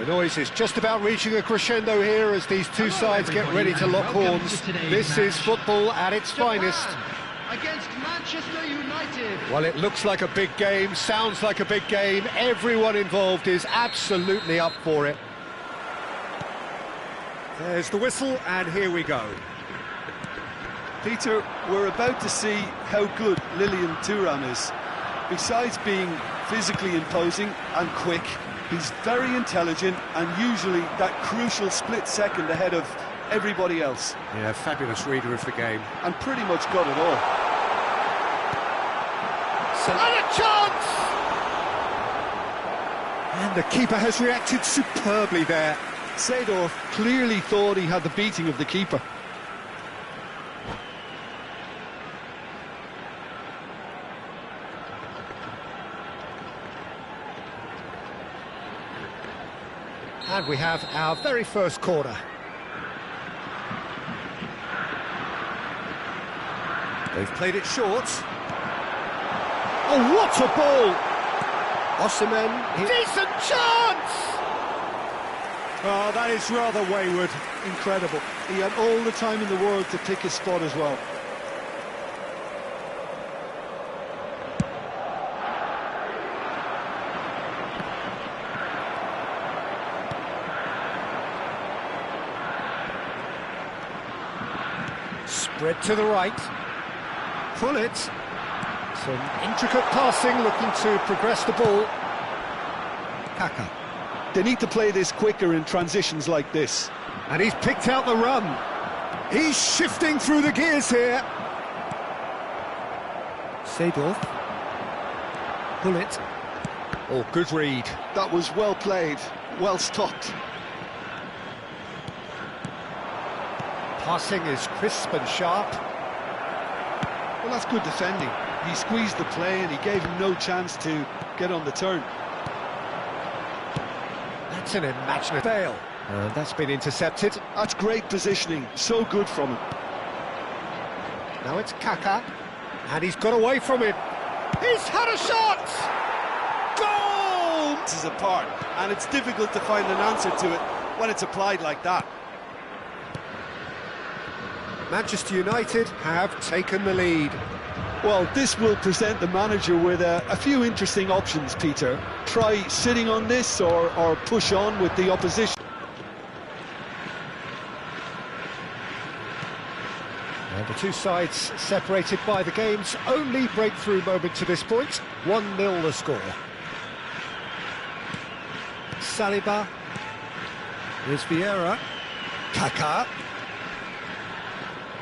The noise is just about reaching a crescendo here as these two sides get ready to lock horns. This is football at its finest. Against Manchester United. Well, it looks like a big game, sounds like a big game. Everyone involved is absolutely up for it. There's the whistle, and here we go. Peter, we're about to see how good Klasican Utovar is. Besides being physically imposing and quick, he's very intelligent and usually that crucial split second ahead of everybody else. Yeah, fabulous reader of the game. And pretty much got it all. And a chance! And the keeper has reacted superbly there. Seedorf clearly thought he had the beating of the keeper. And we have our very first corner. They've played it short. Oh, what a ball! Osimhen, decent chance! Oh, that is rather wayward. Incredible. He had all the time in the world to pick his spot as well. Spread to the right. Pull it. Some intricate passing, looking to progress the ball. Kaka. They need to play this quicker in transitions like this. And he's picked out the run. He's shifting through the gears here. Seedorf. Pull it. Oh, good read. That was well played, well stopped. Passing is crisp and sharp. Well, that's good defending. He squeezed the play and he gave him no chance to get on the turn. That's an imaginative fail. That's been intercepted. That's great positioning, so good from him. Now it's Kaka, and he's got away from it. He's had a shot! Goal! This is a part, and it's difficult to find an answer to it when it's applied like that. Manchester United have taken the lead. Well, this will present the manager with a few interesting options, Peter. Try sitting on this or push on with the opposition. And the two sides separated by the game's only breakthrough moment to this point. 1-0 the score. Saliba. Here's Vieira. Kaka.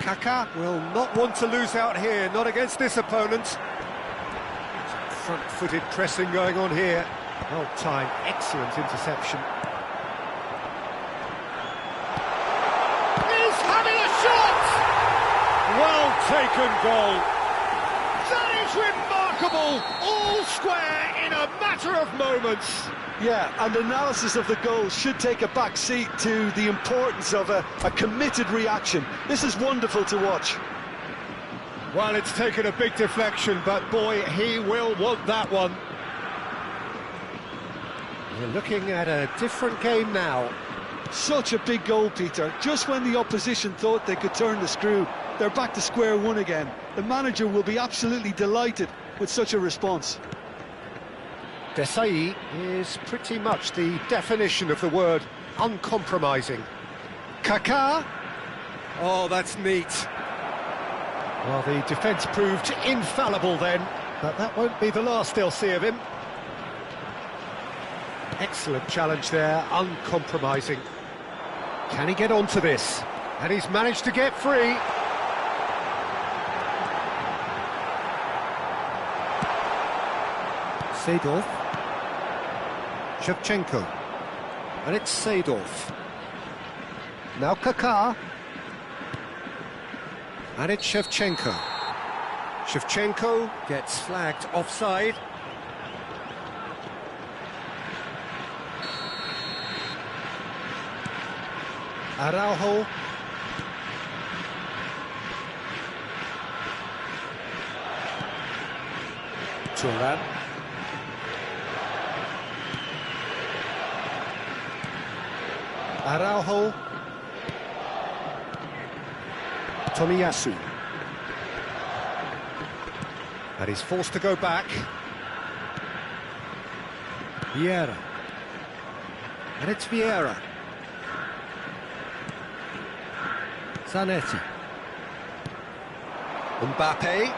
Kaka will not want to lose out here, not against this opponent. Some front-footed pressing going on here. Well timed, excellent interception. He's having a shot! Well taken goal. That is remarkable, all square in a matter of moments. Yeah, and analysis of the goal should take a back seat to the importance of a committed reaction. This is wonderful to watch. Well, it's taken a big deflection, but boy, he will want that one. We're looking at a different game now. Such a big goal, Peter. Just when the opposition thought they could turn the screw, they're back to square one again. The manager will be absolutely delighted with such a response. Desai is pretty much the definition of the word uncompromising. Kaka. Oh, that's neat. Well, the defence proved infallible then, but that won't be the last they'll see of him. Excellent challenge there, uncompromising. Can he get onto this? And he's managed to get free. Seedorf. Shevchenko. And it's Seedorf. Now Kaka. And it's Shevchenko. Shevchenko gets flagged offside. Araujo. Turan. Araujo. Tomiyasu. And he's forced to go back. Vieira. And it's Vieira. Zanetti. Mbappe.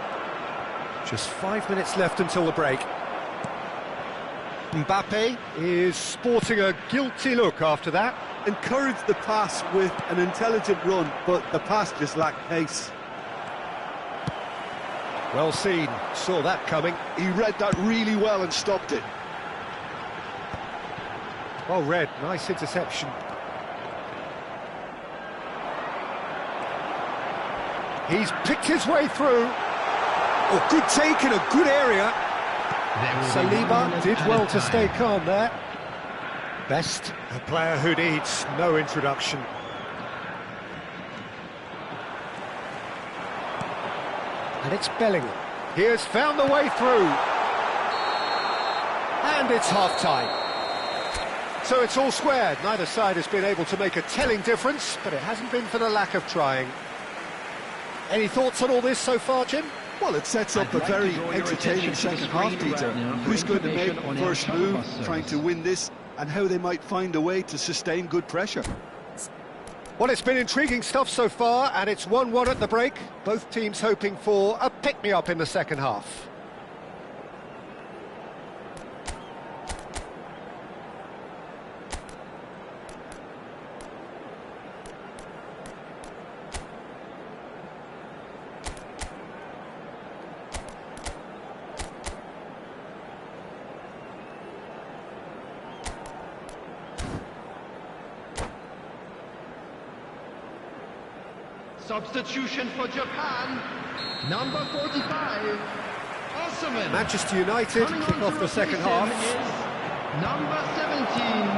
Just 5 minutes left until the break. Mbappe is sporting a guilty look after that. Encouraged the pass with an intelligent run, but the pass just lacked pace. Well seen, saw that coming. He read that really well and stopped it. Well read, nice interception. He's picked his way through. Oh, good take in a good area. Saliba did well to stay calm there. Best, a player who needs no introduction. And it's Bellingham. He has found the way through. And it's half-time. So it's all squared. Neither side has been able to make a telling difference, but it hasn't been for the lack of trying. Any thoughts on all this so far, Jim? Well, it sets up a very entertaining second half, Peter. Who's going to make the first move, trying to win this, and how they might find a way to sustain good pressure. Well, it's been intriguing stuff so far, and it's 1-1 at the break. Both teams hoping for a pick-me-up in the second half. Substitution for Japan, number 45, Osman. Manchester United kick off the second half. Number 17,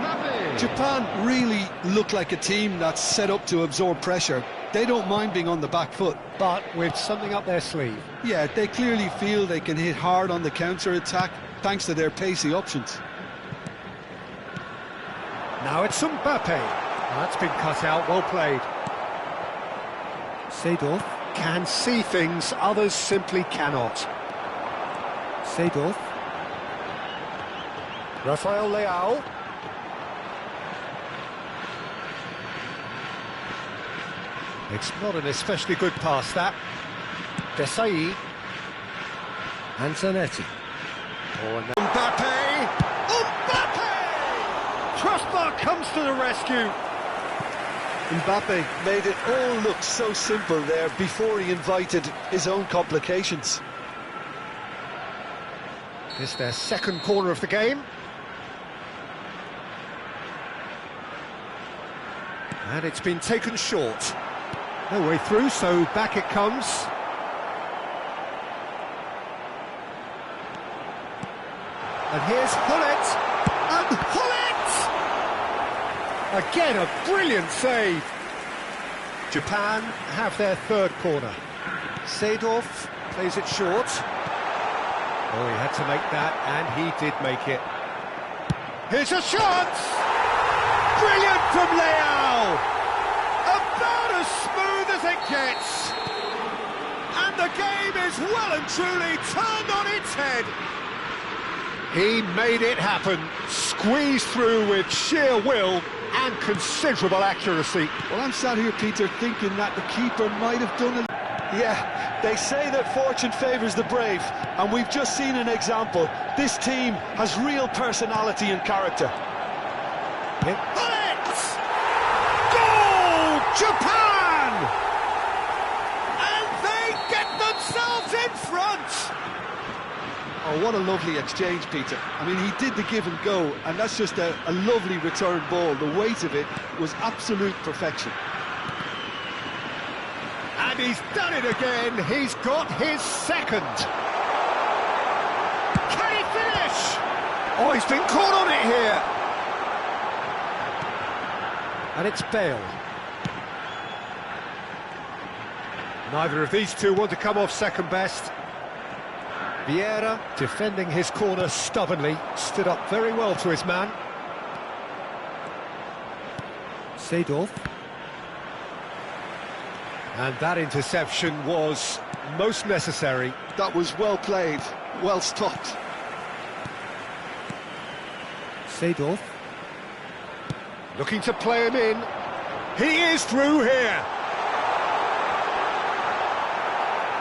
Mbappe. Japan really look like a team that's set up to absorb pressure. They don't mind being on the back foot. But with something up their sleeve. Yeah, they clearly feel they can hit hard on the counter-attack thanks to their pacey options. Now it's Mbappe. That's been cut out, well played. Seedorf can see things others simply cannot. Seedorf. Rafael Leao. It's not an especially good pass, that. Desai. And Zanetti. Oh, and Mbappe! Mbappe! Crossbar comes to the rescue. Mbappe made it all look so simple there before he invited his own complications. It's their second corner of the game. And it's been taken short. No way through, so back it comes. And here's Hullet. And Hullet! Again, a brilliant save. Japan have their third corner. Seedorf plays it short. Oh, he had to make that, and he did make it. Here's a shot! Brilliant from Leao! About as smooth as it gets. And the game is well and truly turned on its head. He made it happen, squeezed through with sheer will and considerable accuracy. Well, I'm sat here, Peter, thinking that the keeper might have done it. Yeah, they say that fortune favours the brave, and we've just seen an example. This team has real personality and character. Goal! Japan! And they get themselves in front! Oh, what a lovely exchange, Peter. I mean, he did the give and go, and that's just a lovely return ball. The weight of it was absolute perfection. And he's done it again. He's got his second. Can he finish? Oh, he's been caught on it here. And it's Bale. Neither of these two want to come off second best. Vieira, defending his corner stubbornly, stood up very well to his man. Seedorf. And that interception was most necessary. That was well played, well stopped. Seedorf. Looking to play him in. He is through here.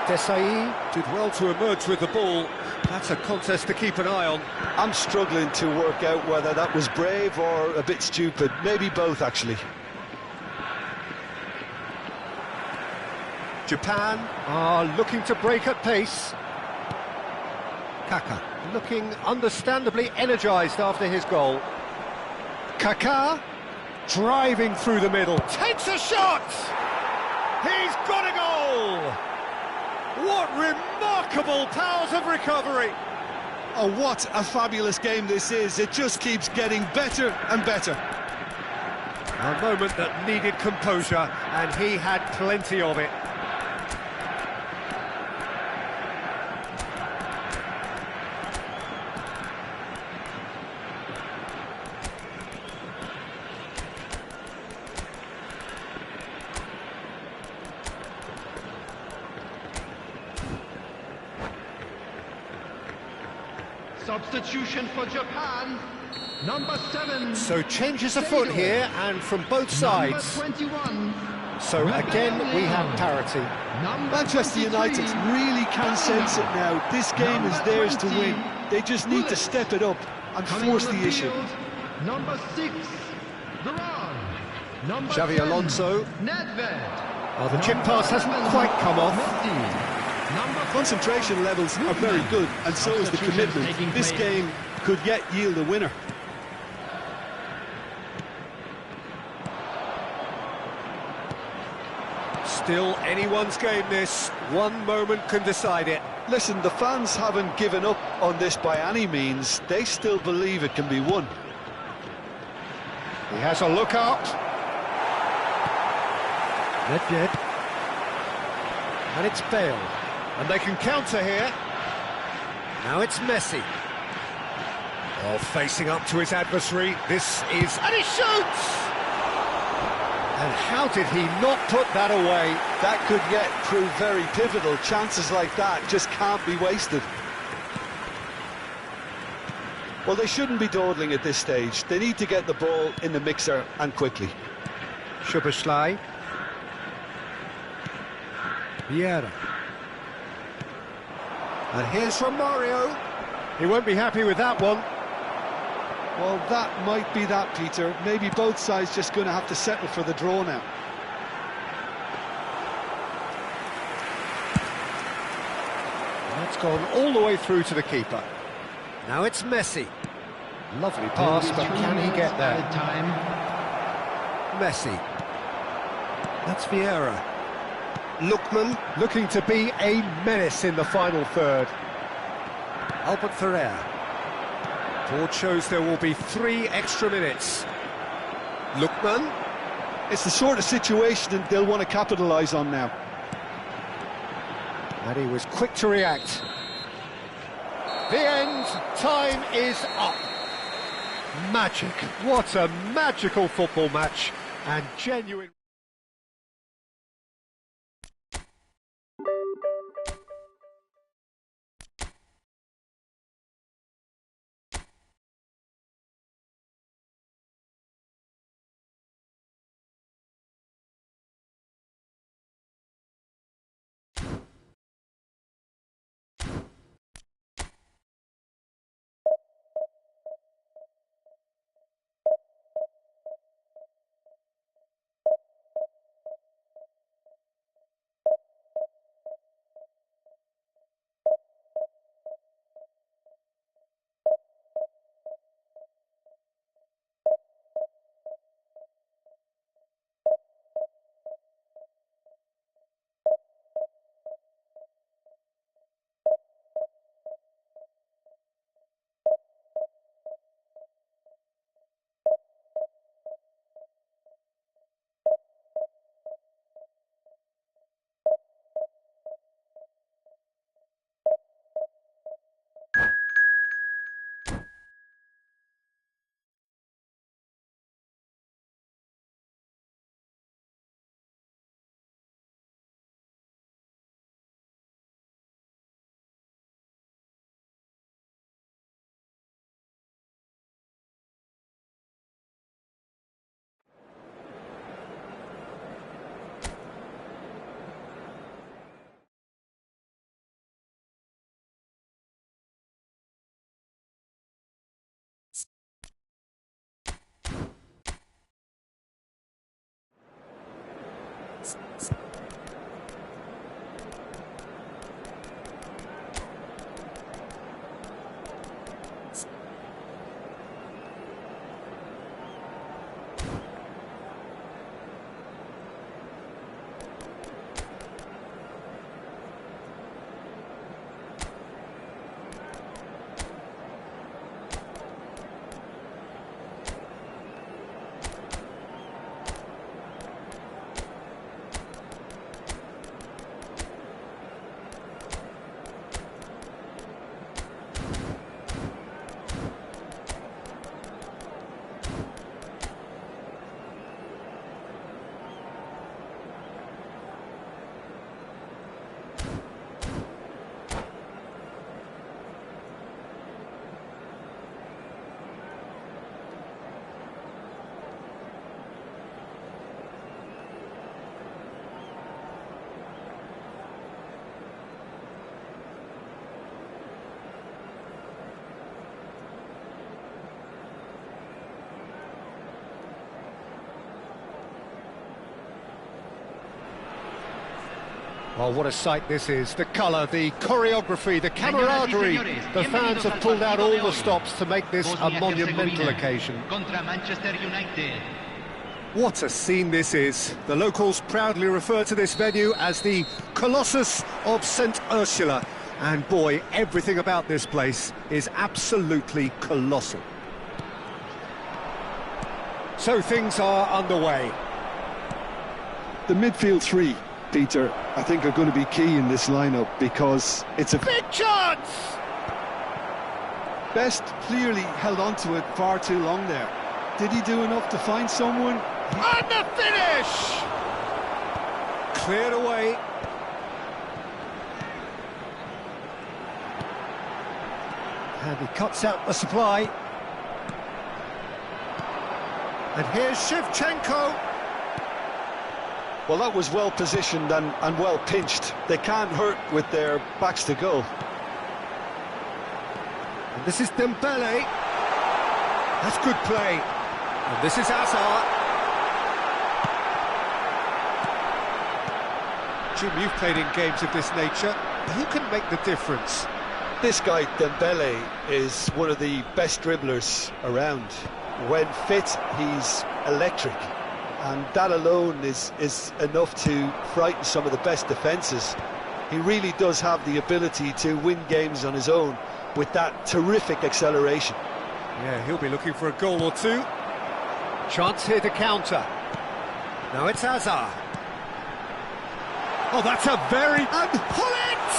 Desai did well to emerge with the ball. That's a contest to keep an eye on. I'm struggling to work out whether that was brave or a bit stupid. Maybe both, actually. Japan are looking to break at pace. Kaka looking understandably energised after his goal. Kaka driving through the middle, takes a shot! He's got a goal! What remarkable powers of recovery! Oh, what a fabulous game this is. It just keeps getting better and better. A moment that needed composure, and he had plenty of it. Substitution for Japan, number 7. So changes afoot here, and from both sides. Number 21. So again, we have parity. Manchester United really can sense it now. This game is theirs to win. They just need to step it up and force the issue. Number 6, Duran. Number Xavi 10, Alonso. Nedved. Oh, the chip pass hasn't quite come off. Concentration levels are very good, and so is the commitment. This game could yet yield a winner. Still anyone's game this. One moment can decide it. Listen, the fans haven't given up on this by any means. They still believe it can be won. He has a look up. Nedved. And it's Bale. And they can counter here. Now it's Messi. Oh, facing up to his adversary. This is... And he shoots! And how did he not put that away? That could yet prove very pivotal. Chances like that just can't be wasted. Well, they shouldn't be dawdling at this stage. They need to get the ball in the mixer, and quickly. Szoboszlai. Vieira. And here's from Mario. He won't be happy with that one. Well, that might be that, Peter. Maybe both sides just going to have to settle for the draw now. That's gone all the way through to the keeper. Now it's Messi. Lovely pass, but can he get there? Messi. That's Vieira. Lookman looking to be a menace in the final third. Albert Ferrer. Board shows there will be 3 extra minutes. Lookman. It's the sort of situation that they'll want to capitalise on now. And he was quick to react. The end. Time is up. Magic. What a magical football match. And genuine... Oh, what a sight this is. The colour, the choreography, the camaraderie. The fans have pulled out all the stops to make this a monumental occasion. What a scene this is. The locals proudly refer to this venue as the Colossus of St. Ursula. And boy, everything about this place is absolutely colossal. So things are underway. The midfield three, Peter, I think are going to be key in this lineup because it's a big chance! Best clearly held on to it far too long there. Did he do enough to find someone? And the finish! Cleared away. And he cuts out the supply. And here's Shevchenko. Well, that was well positioned and well pinched. They can't hurt with their backs to goal. And this is Dembele. That's good play. And this is Hazard. Jim, you've played in games of this nature. Who can make the difference? This guy, Dembele, is one of the best dribblers around. When fit, he's electric. And that alone is enough to frighten some of the best defences. He really does have the ability to win games on his own with that terrific acceleration. Yeah, he'll be looking for a goal or two. Chance here to counter. Now it's Hazard. Oh, that's a very... And pull it!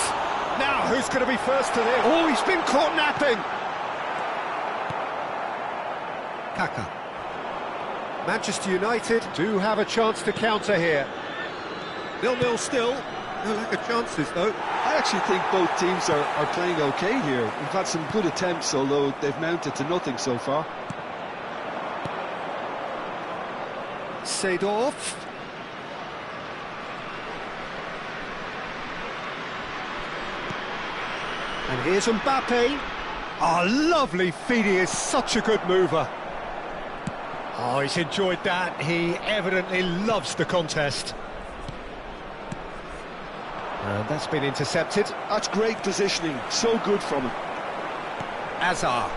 Now, who's going to be first to this? Oh, he's been caught napping. Kaka. Manchester United do have a chance to counter here. 0-0 still. No lack of chances, though. I actually think both teams are playing okay here. We've had some good attempts, although they've mounted to nothing so far. Seedorf. And here's Mbappe. Oh, lovely feed. He is such a good mover. Oh, he's enjoyed that. He evidently loves the contest. And that's been intercepted. That's great positioning. So good from him. Hazard.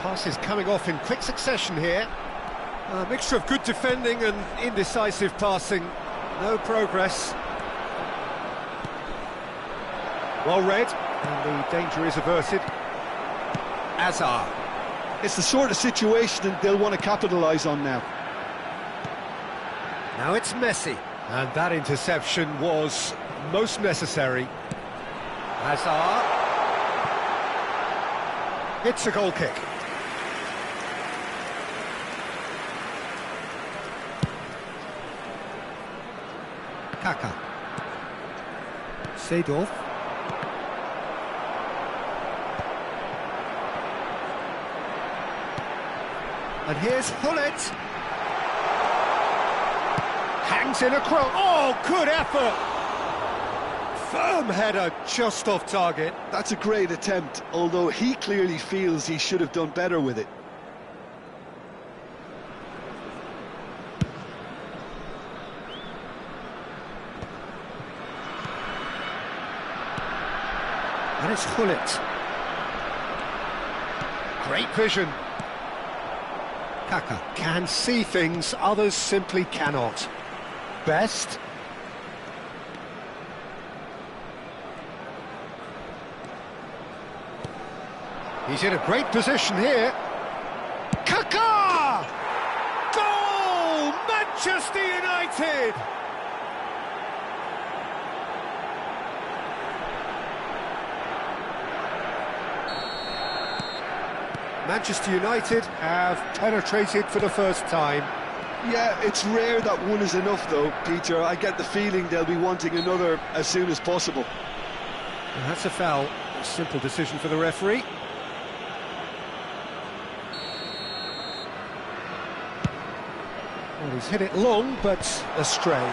Passes coming off in quick succession here. A mixture of good defending and indecisive passing. No progress. Well read. And the danger is averted. Hazard. It's the sort of situation that they'll want to capitalise on now. Now it's Messi. And that interception was most necessary. Hazard. It's a goal kick. Kaka. Seedorf. And here's Hullet. Hangs in a crow. Oh, good effort! Firm header just off target. That's a great attempt, although he clearly feels he should have done better with it. And it's Hullet. Great vision. Kaka can see things others simply cannot. Best. He's in a great position here. Kaka! Goal! Manchester United! Manchester United have penetrated for the first time. Yeah, it's rare that one is enough though, Peter. I get the feeling they'll be wanting another as soon as possible. And that's a foul. A simple decision for the referee. Well, he's hit it long, but astray.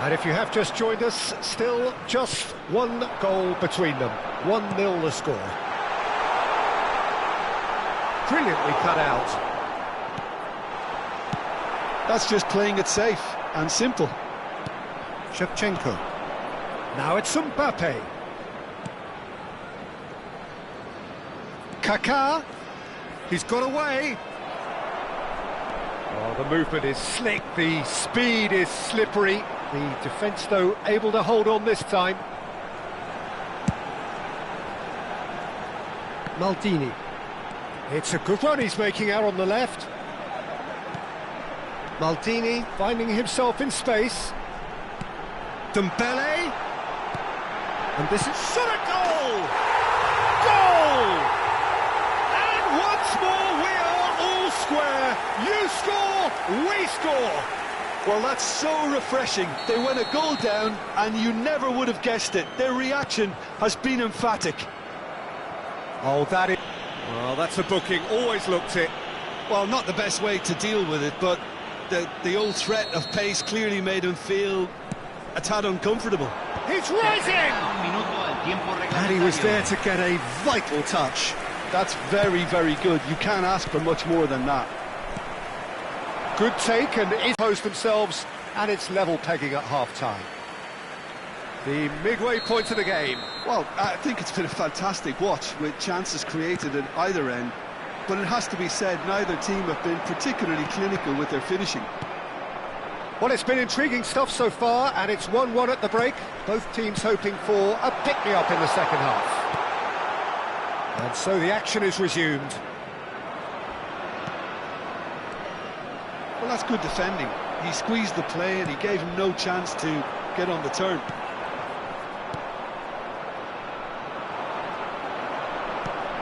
And if you have just joined us, still just one goal between them. 1-0 the score. Brilliantly cut out. That's just playing it safe and simple. Shevchenko. Now it's Mbappe. Kaká. He's got away. Oh, the movement is slick, the speed is slippery. The defence, though, able to hold on this time. Maldini. It's a good run he's making out on the left. Maldini finding himself in space. Dembele. And this is shot at goal! Goal! And once more we are all square. You score, we score. Well, that's so refreshing. They went a goal down and you never would have guessed it. Their reaction has been emphatic. Oh, that is... Well, that's a booking, always looked it. Well, not the best way to deal with it, but the old threat of pace clearly made him feel a tad uncomfortable. He's rising! And he was there to get a vital touch. That's very, very good. You can't ask for much more than that. Good take, and impose themselves, and it's level pegging at half-time. The midway point of the game. Well, I think it's been a fantastic watch, with chances created at either end. But it has to be said, neither team have been particularly clinical with their finishing. Well, it's been intriguing stuff so far, and it's 1-1 at the break. Both teams hoping for a pick-me-up in the second half. And so the action is resumed. Well, that's good defending. He squeezed the play and he gave him no chance to get on the turn.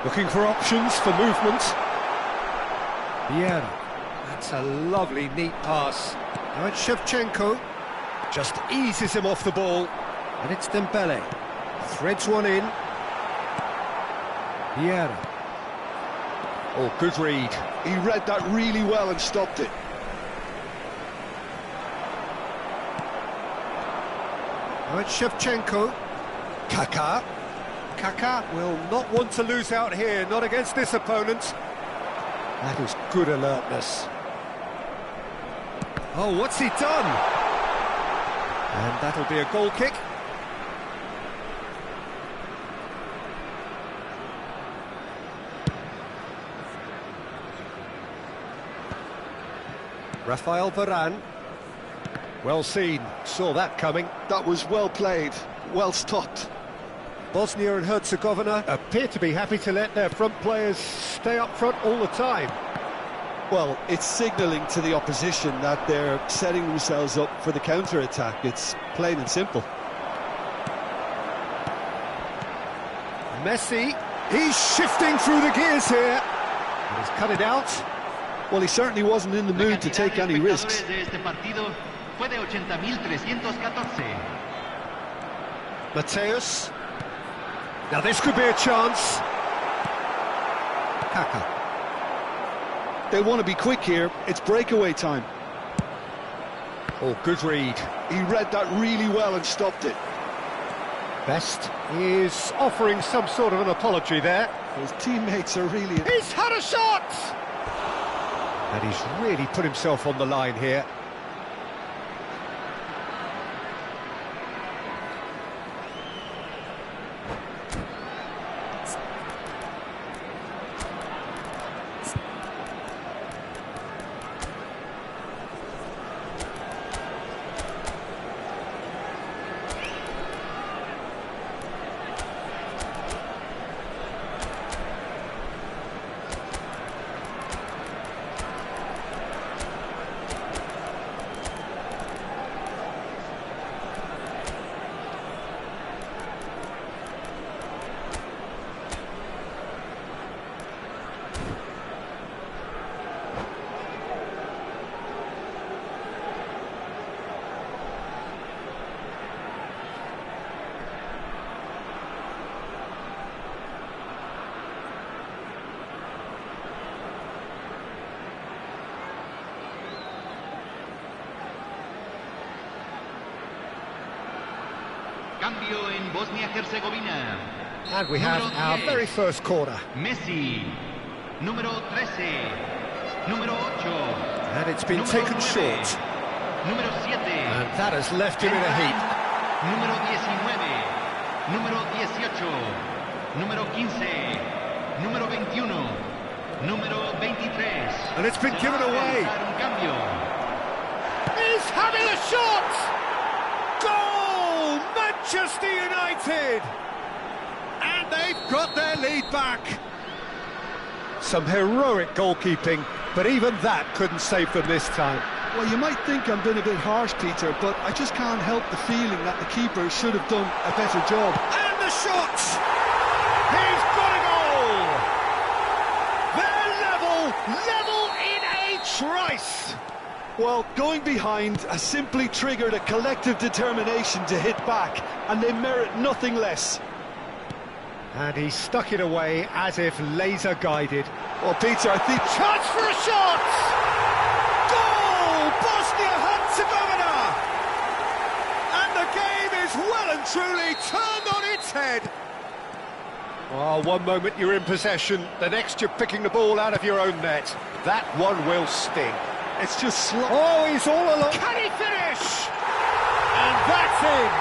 Looking for options for movement. Vieira. That's a lovely, neat pass. Now it's Shevchenko. Just eases him off the ball. And it's Dembele. Threads one in. Vieira. Oh, good read. He read that really well and stopped it. Now it's Shevchenko. Kaká. Kaká will not want to lose out here, not against this opponent. That is good alertness. Oh, what's he done? And that'll be a goal kick. Rafael Varane. Well seen, saw that coming. That was well played, well stopped. Bosnia and Herzegovina appear to be happy to let their front players stay up front all the time. Well, it's signalling to the opposition that they're setting themselves up for the counter-attack. It's plain and simple. Messi, he's shifting through the gears here. And he's cut it out. Well, he certainly wasn't in the mood to take any risks. Mateus. Now this could be a chance. Kaká. They want to be quick here. It's breakaway time. Oh, good read. He read that really well and stopped it. Best is offering some sort of an apology there. His teammates are really... He's had a shot! And he's really put himself on the line here. Cambio en Bosnia-Herzegovina. And we have our very first corner. Messi, número 13, número 8. And it's been taken short. Número 7. And that has left him in a heap. número 19, número 18, número 15, número 21, número 23. And it's been given away. Un cambio. He's having a shot! Goal! Manchester United! And they've got their lead back. Some heroic goalkeeping, but even that couldn't save them this time. Well, you might think I'm being a bit harsh, Peter, but I just can't help the feeling that the keeper should have done a better job. And the shot! He's got a goal! They're level in a trice! Well, going behind has simply triggered a collective determination to hit back, and they merit nothing less. And he stuck it away as if laser guided. Well, Peter, I think... Chance for a shot! Goal! Bosnia-Herzegovina! And the game is well and truly turned on its head. Oh, one moment you're in possession, the next you're picking the ball out of your own net. That one will sting. It's just slow. Oh, he's all along. Can he finish? And that's in.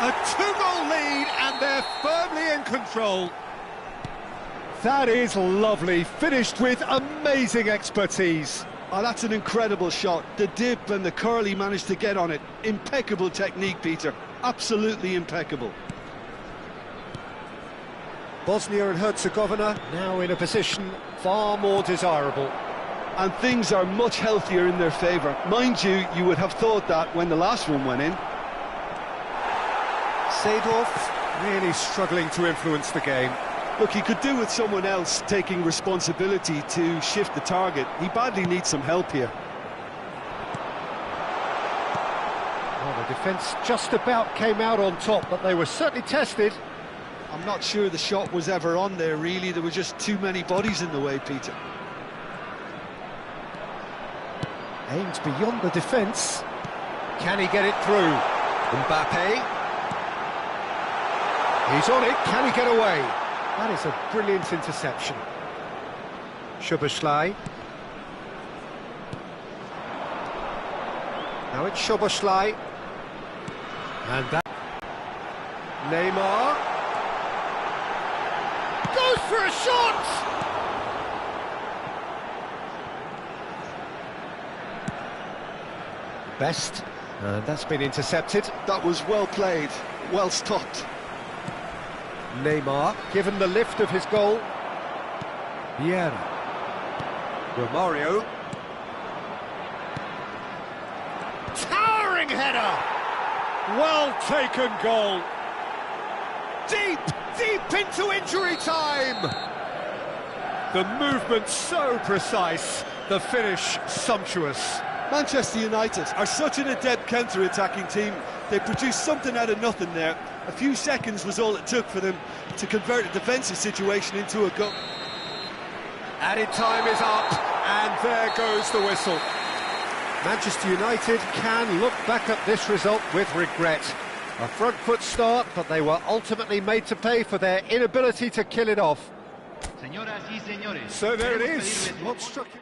A two-goal lead, and they're firmly in control. That is lovely, finished with amazing expertise. Oh, that's an incredible shot. The dip and the curl he managed to get on it. Impeccable technique, Peter. Absolutely impeccable. Bosnia and Herzegovina now in a position far more desirable. And things are much healthier in their favour. Mind you, you would have thought that when the last one went in. Seedorf really struggling to influence the game. Look, he could do with someone else taking responsibility to shift the target. He badly needs some help here. Well, the defence just about came out on top, but they were certainly tested. I'm not sure the shot was ever on there, really. There were just too many bodies in the way, Peter. Aimed beyond the defence. Can he get it through? Mbappe. He's on it. Can he get away? That is a brilliant interception. Szoboszlai. Now it's Szoboszlai. And that... Neymar. Goes for a shot! Best. And that's been intercepted. That was well played, well stopped. Neymar, given the lift of his goal. Vieira. Romario. Towering header! Well taken goal. Deep into injury time! The movement so precise, the finish sumptuous. Manchester United are such an adept counter-attacking team. They produced something out of nothing there. A few seconds was all it took for them to convert a defensive situation into a goal. Added time is up, and there goes the whistle. Manchester United can look back at this result with regret. A front foot start, but they were ultimately made to pay for their inability to kill it off. Señoras y señores, So there it queremos is. pedirles- What struck you?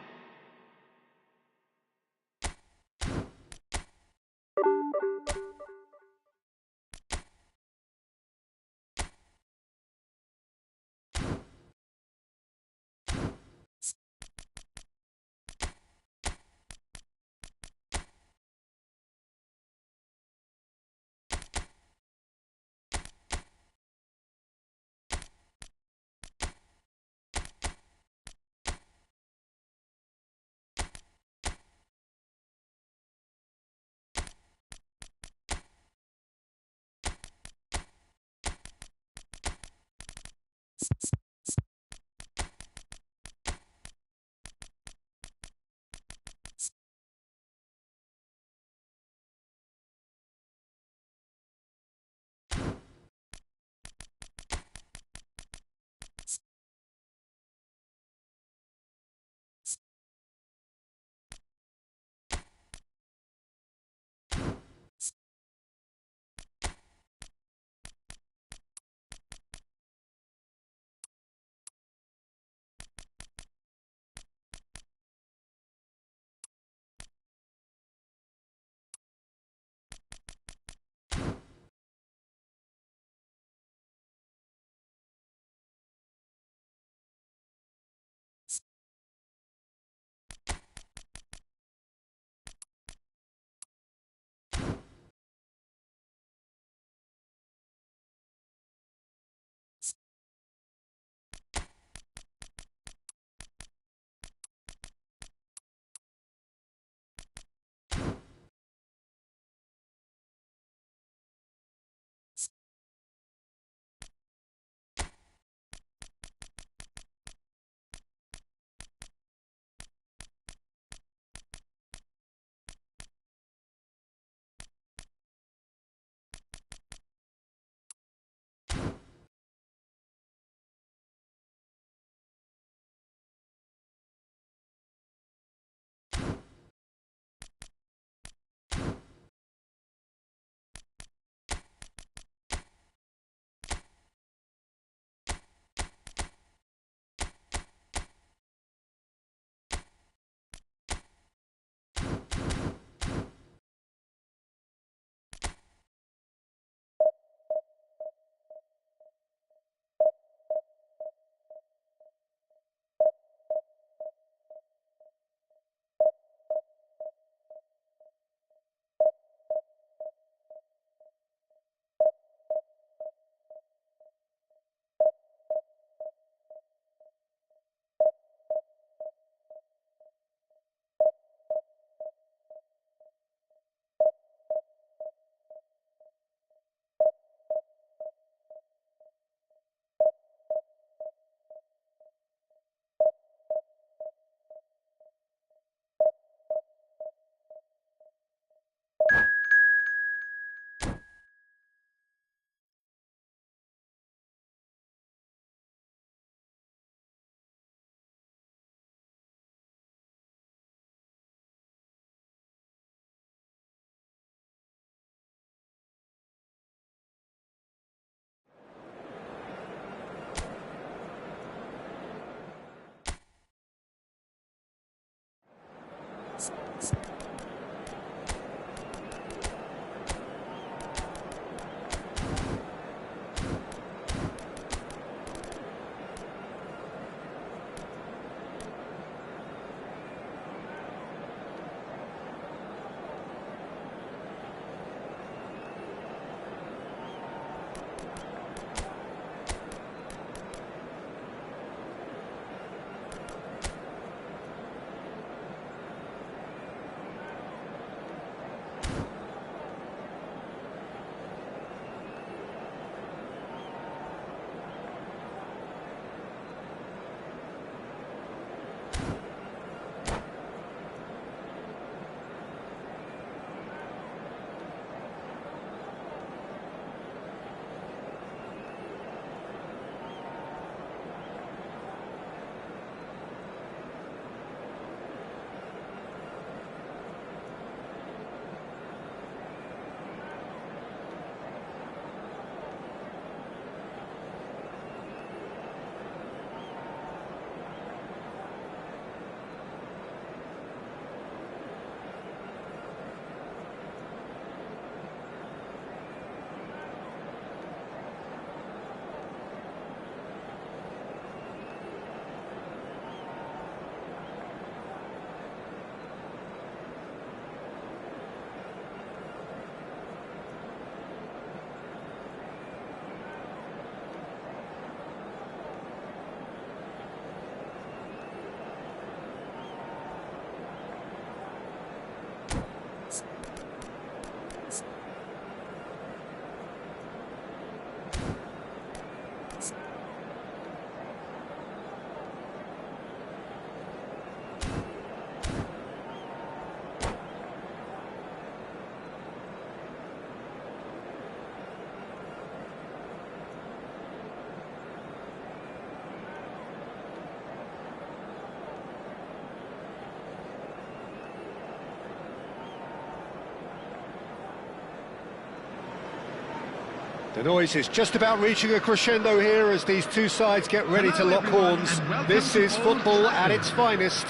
The noise is just about reaching a crescendo here as these two sides get ready to lock horns. This is football at its finest.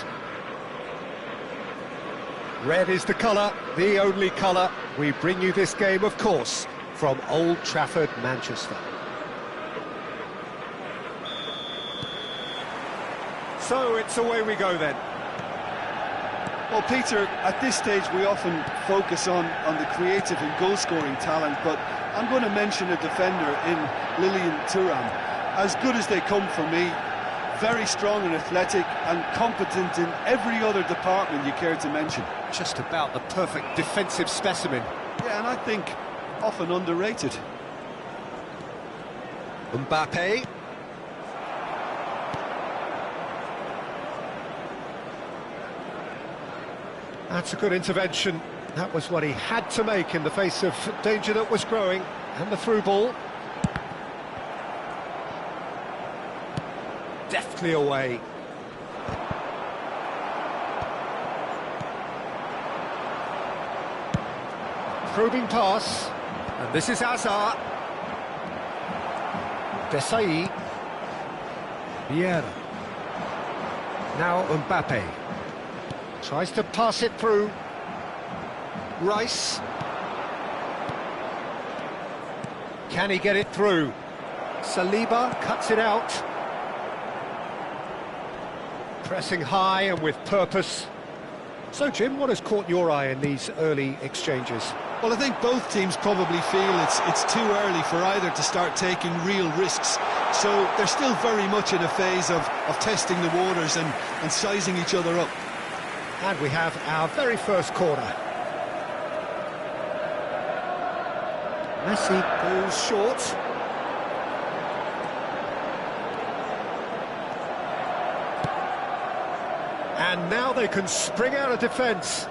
Red is the colour, the only colour. We bring you this game, of course, from Old Trafford, Manchester. So it's away we go then. Well, Peter, at this stage we often focus on the creative and goal-scoring talent, but I'm going to mention a defender in Lilian Thuram. As good as they come for me, very strong and athletic and competent in every other department you care to mention. Just about the perfect defensive specimen. Yeah, and I think often underrated. Mbappe. That's a good intervention. That was what he had to make in the face of danger that was growing. And the through ball. Deftly away. Probing pass. And this is Hazard. Desai. Vieira. Now Mbappe. Tries to pass it through. Rice. Can he get it through? Saliba cuts it out. Pressing high and with purpose. So, Jim, what has caught your eye in these early exchanges? Well, I think both teams probably feel it's too early for either to start taking real risks. So they're still very much in a phase of testing the waters and sizing each other up. And we have our very first corner. Messi goes short. And now they can spring out of defence.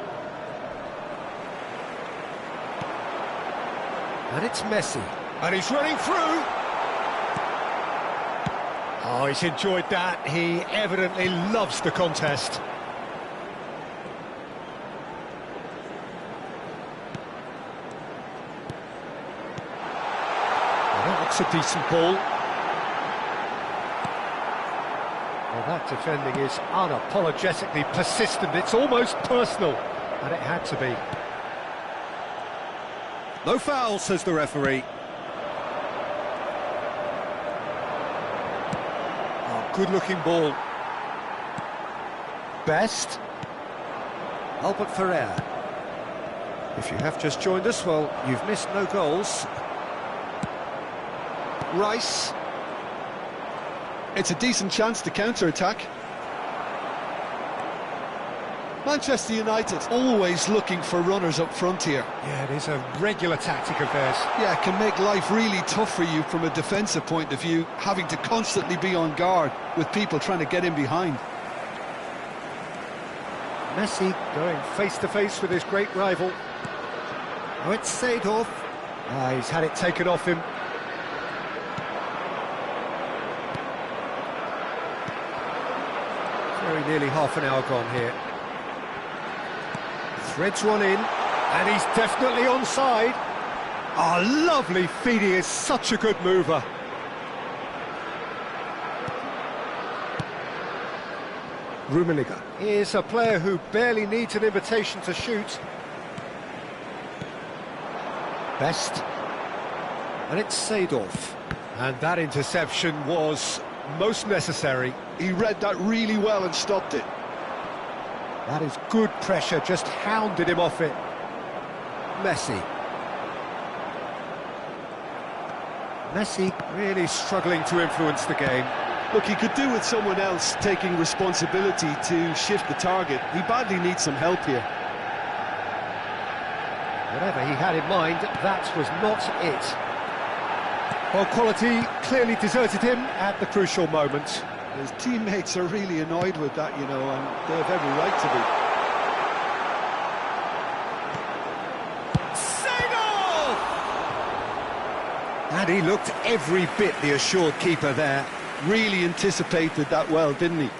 And it's Messi. And he's running through. Oh, he's enjoyed that. He evidently loves the contest. That's a decent ball. Well, that defending is unapologetically persistent. It's almost personal. And it had to be. No foul, says the referee. Oh, good-looking ball. Best. Albert Ferrer. If you have just joined us, well, you've missed no goals. Rice. It's a decent chance to counter-attack. Manchester United always looking for runners up front here. Yeah, it is a regular tactic of theirs. Yeah, it can make life really tough for you from a defensive point of view, having to constantly be on guard with people trying to get in behind. Messi going face-to-face with his great rival. Oh, it's Seedorf. He's had it taken off him. Very nearly half an hour gone here. Threads one in, and he's definitely onside. Oh, lovely feed, he is such a good mover. Rummenigge is a player who barely needs an invitation to shoot. Best. And it's Seedorf. And that interception was most necessary. He read that really well and stopped it. That is good pressure, just hounded him off it. Messi. Messi really struggling to influence the game. Look, he could do with someone else taking responsibility to shift the target. He badly needs some help here. Whatever he had in mind, that was not it. Well, quality clearly deserted him at the crucial moment. His teammates are really annoyed with that, you know, and they have every right to be. Seedorf! And he looked every bit the assured keeper there. Really anticipated that well, didn't he?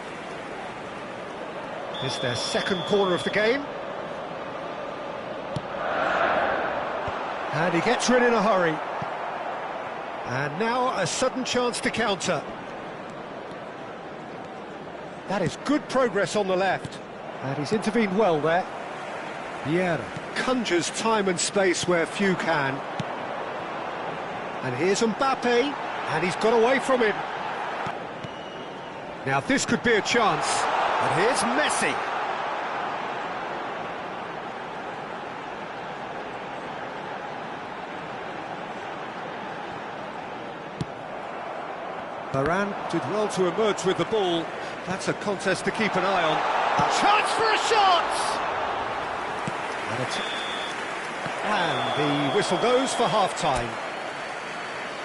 It's their second corner of the game. And he gets rid in a hurry. And now a sudden chance to counter. That is good progress on the left. And he's intervened well there. Vieira conjures time and space where few can. And here's Mbappe, and he's got away from him. Now this could be a chance. And here's Messi. Varane did well to emerge with the ball. That's a contest to keep an eye on. A chance for a shot! And the whistle goes for half-time.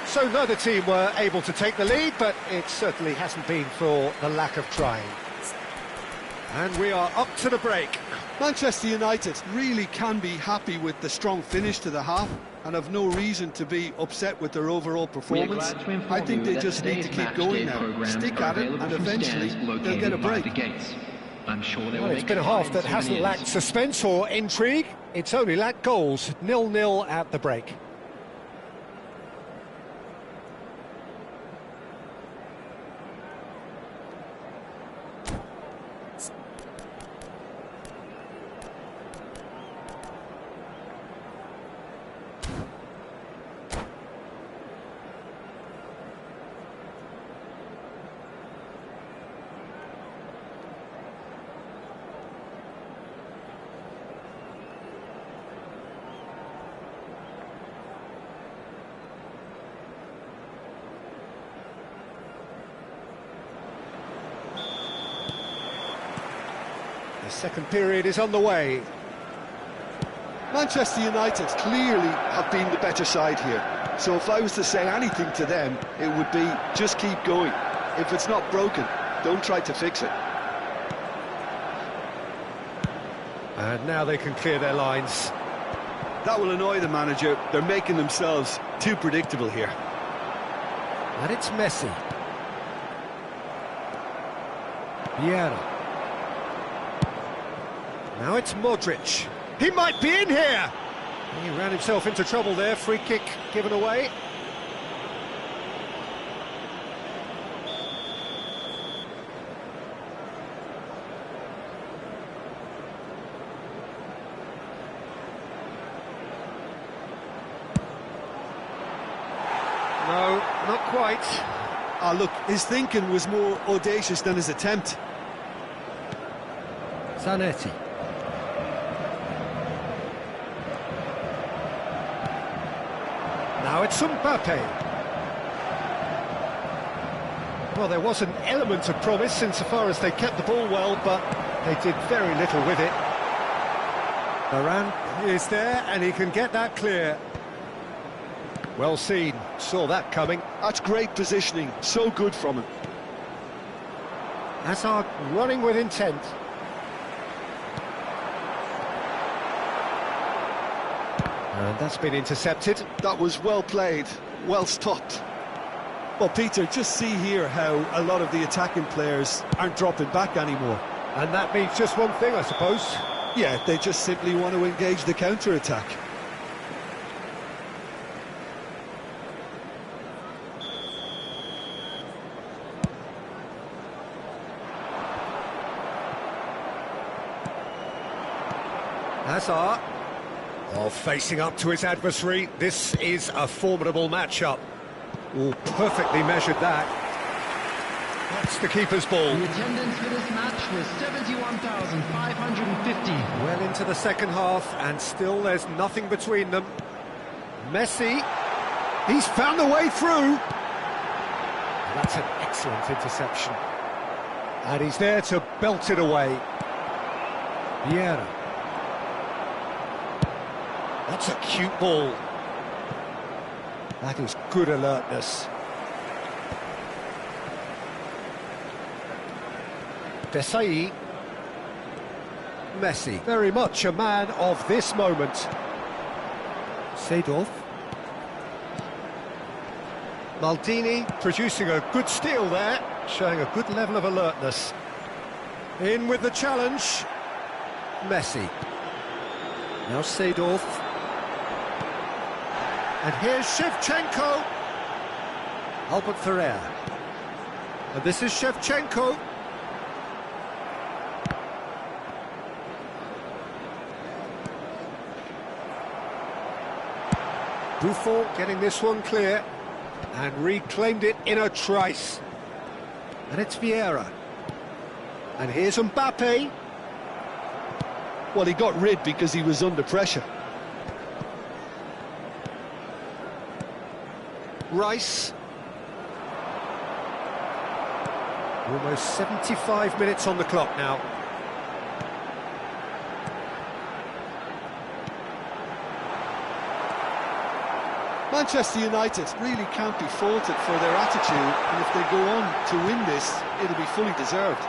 So neither team were able to take the lead, but it certainly hasn't been for the lack of trying. And we are up to the break. Manchester United really can be happy with the strong finish to the half and have no reason to be upset with their overall performance. I think they just need to keep going now, stick at it, and eventually they'll get a break. Well, it's been a half that hasn't lacked suspense or intrigue. It's only lacked goals. 0-0 at the break. The second period is underway. Manchester United clearly have been the better side here. So if I was to say anything to them, it would be just keep going. If it's not broken, don't try to fix it. And now they can clear their lines. That will annoy the manager. They're making themselves too predictable here. And it's Messi. Vieira. Now it's Modric. He might be in here! He ran himself into trouble there. Free kick given away. No, not quite. Ah, look, his thinking was more audacious than his attempt. Zanetti. Now it's Mbappe. Well, there was an element of promise insofar as they kept the ball well, but they did very little with it. Varane is there, and he can get that clear. Well seen, saw that coming. That's great positioning, so good from him. Hazard running with intent. And that's been intercepted. That was well played, well stopped. Well, Peter, just see here how a lot of the attacking players aren't dropping back anymore. And that means just one thing, I suppose. Yeah, they just simply want to engage the counter-attack. Hazard. Oh, facing up to his adversary. This is a formidable matchup. Oh, perfectly measured that. That's the keeper's ball. The attendance for this match was 71,550. Well into the second half, and still there's nothing between them. Messi, he's found the way through. That's an excellent interception. And he's there to belt it away. Vieira. That's a cute ball. That is good alertness. Desai. Messi, very much a man of this moment. Seedorf. Maldini producing a good steal there, showing a good level of alertness. In with the challenge. Messi. Now Seedorf. And here's Shevchenko. Albert Ferrer. And this is Shevchenko. Buffon getting this one clear. And reclaimed it in a trice. And it's Vieira. And here's Mbappe. Well, he got rid because he was under pressure. Rice. Almost 75 minutes on the clock now. Manchester United really can't be faulted for their attitude, and if they go on to win this, it'll be fully deserved.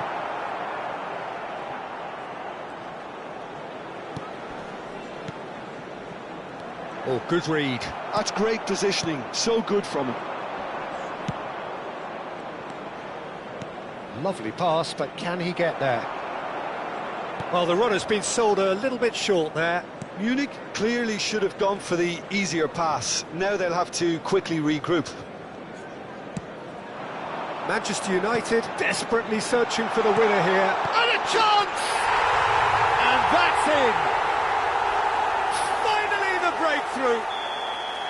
Oh, good read. That's great positioning, so good from him. Lovely pass, but can he get there? Well, the run has been sold a little bit short there. Munich clearly should have gone for the easier pass. Now they'll have to quickly regroup. Manchester United desperately searching for the winner here. And a chance! And that's in! Finally the breakthrough!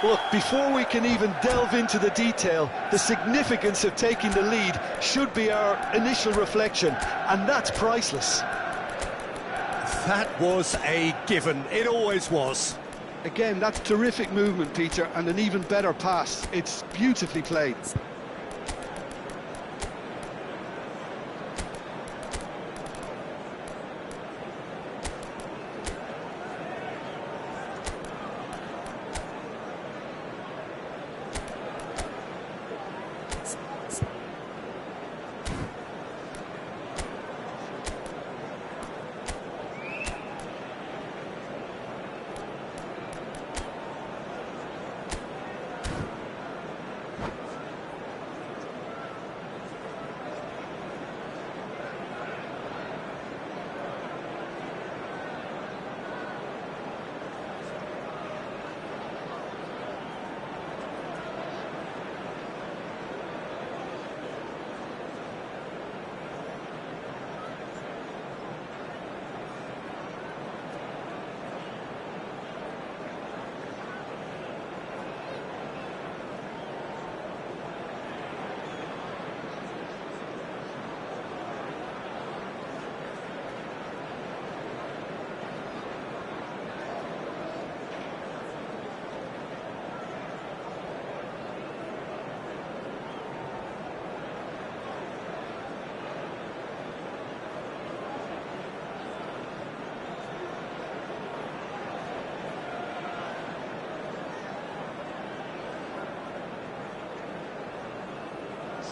Look, before we can even delve into the detail, the significance of taking the lead should be our initial reflection, and that's priceless. That was a given. It always was. Again, that's terrific movement, Peter, and an even better pass. It's beautifully played.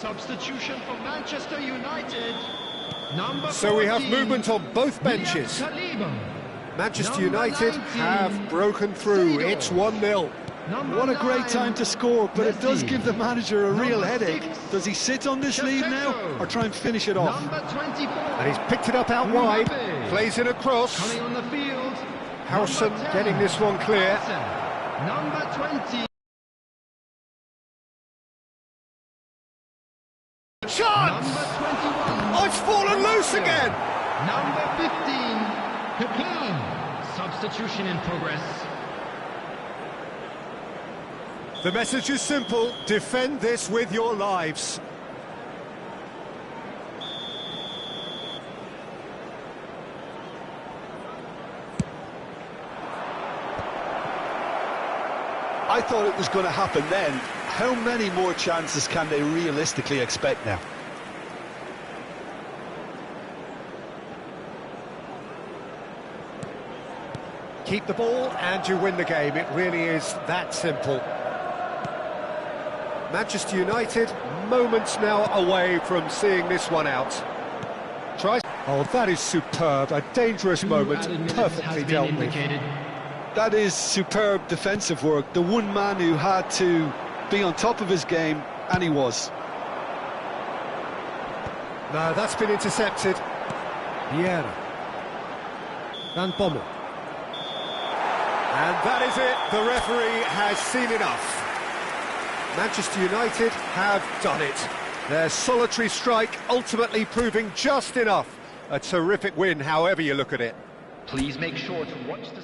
Substitution for Manchester United. Number So we have 14, movement on both benches. Manchester United 19, have broken through. Figo. It's 1-0. What a great time to score, but it does give the manager a real Number headache. 6, Does he sit on this lead now, or try and finish it off? Number 24. And he's picked it up out wide. Mbappe. Plays in a cross. Coming on the field. Howson Number 10, getting this one clear. Howson. Number 20. Chance! Number 21. Oh, it's fallen loose again! Number 15. Kaká. Substitution in progress. The message is simple: defend this with your lives. I thought it was going to happen then. How many more chances can they realistically expect now? Keep the ball and you win the game. It really is that simple. Manchester United, moments now away from seeing this one out. Tries. Oh, that is superb. A dangerous moment, perfectly dealt with. That is superb defensive work. The one man who had to be on top of his game, and he was. No, that's been intercepted. Vieira. Van Bommel. And that is it. The referee has seen enough. Manchester United have done it. Their solitary strike ultimately proving just enough. A terrific win, however you look at it. Please make sure to watch the...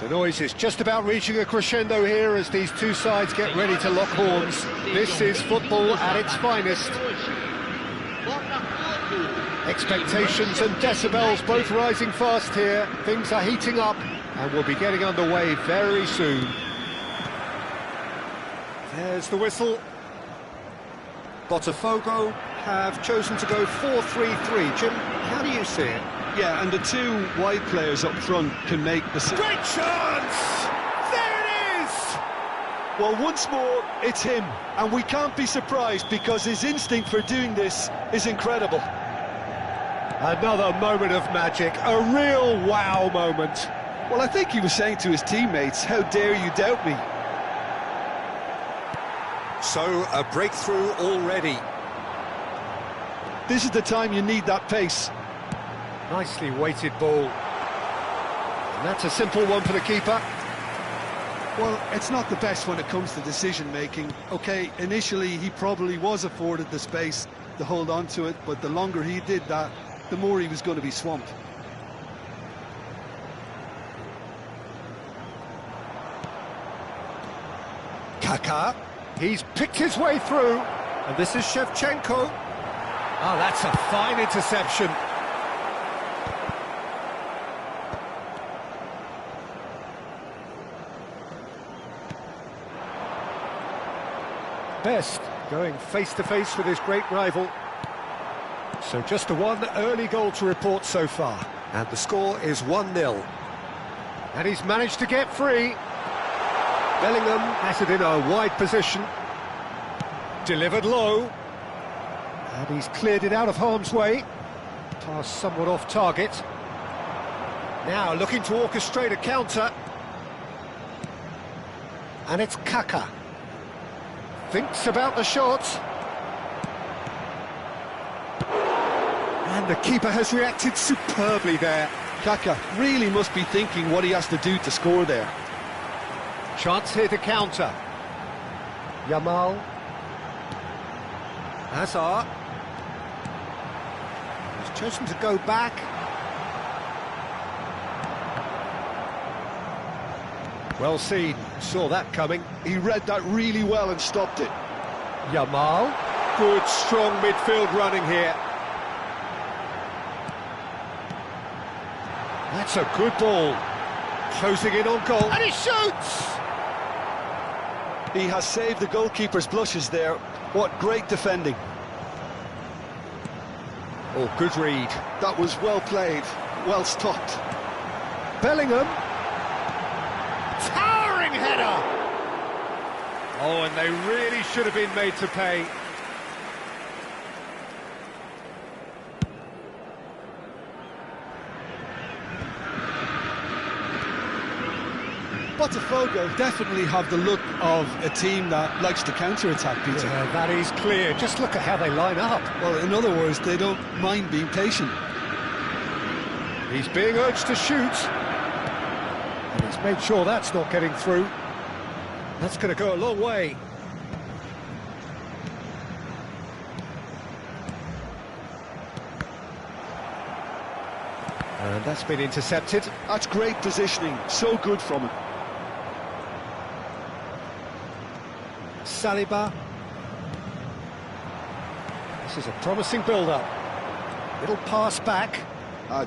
The noise is just about reaching a crescendo here as these two sides get ready to lock horns. This is football at its finest. Expectations and decibels both rising fast here. Things are heating up and we'll be getting underway very soon. There's the whistle. Botafogo have chosen to go 4-3-3. Jim, how do you see it? Yeah, and the two wide players up front can make the... Great chance! There it is! Well, once more, it's him. And we can't be surprised because his instinct for doing this is incredible. Another moment of magic, a real wow moment. Well, I think he was saying to his teammates, how dare you doubt me? So, a breakthrough already. This is the time you need that pace. Nicely weighted ball. And that's a simple one for the keeper. Well, it's not the best when it comes to decision-making. OK, initially he probably was afforded the space to hold on to it, but the longer he did that, the more he was going to be swamped. Kaká, he's picked his way through, and this is Shevchenko. Oh, that's a fine interception. Best going face-to-face with his great rival. So just the one early goal to report so far. And the score is 1-0. And he's managed to get free. Bellingham has it in a wide position. Delivered low. And he's cleared it out of harm's way. Pass somewhat off target. Now looking to orchestrate a counter. And it's Kaká. Thinks about the shot. And the keeper has reacted superbly there. Kaká really must be thinking what he has to do to score there. Chance here to counter. Yamal. Hazard. He's chosen to go back. Well seen, saw that coming. He read that really well and stopped it. Yamal. Good, strong midfield running here. That's a good ball. Closing in on goal. And he shoots! He has saved the goalkeeper's blushes there. What great defending. Oh, good read. That was well played, well stopped. Bellingham. Towering header! Oh, and they really should have been made to pay. Botafogo definitely have the look of a team that likes to counter-attack, Peter. Yeah, that is clear. Just look at how they line up. Well, in other words, they don't mind being patient. He's being urged to shoot. And he's made sure that's not getting through. That's going to go a long way. And that's been intercepted. That's great positioning, so good from him. Saliba. This is a promising build-up. Little pass back.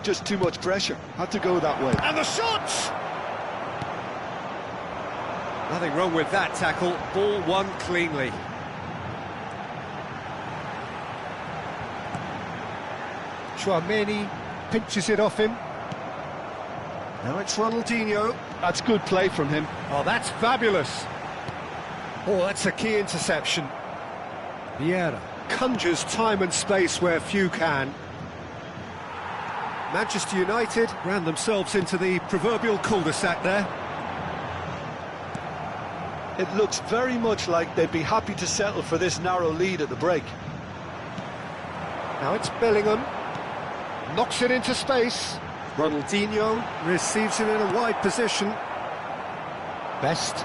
Just too much pressure. Had to go that way. And the shot! Nothing wrong with that tackle. Ball won cleanly. Chouameni pinches it off him. Now it's Ronaldinho. That's good play from him. Oh, that's fabulous. Oh, that's a key interception. Vieira conjures time and space where few can. Manchester United ran themselves into the proverbial cul-de-sac there. It looks very much like they'd be happy to settle for this narrow lead at the break. Now it's Bellingham. Knocks it into space. Ronaldinho receives it in a wide position. Best.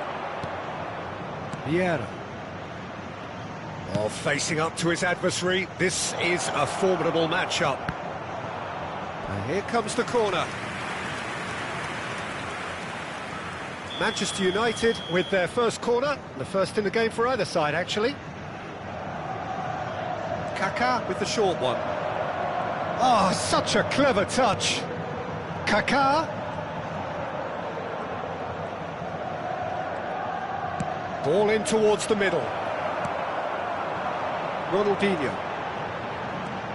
Vieira. Oh, facing up to his adversary. This is a formidable matchup. And here comes the corner. Manchester United with their first corner. The first in the game for either side, actually. Kaká with the short one. Oh, such a clever touch. Kaká. Ball in towards the middle. Ronaldinho.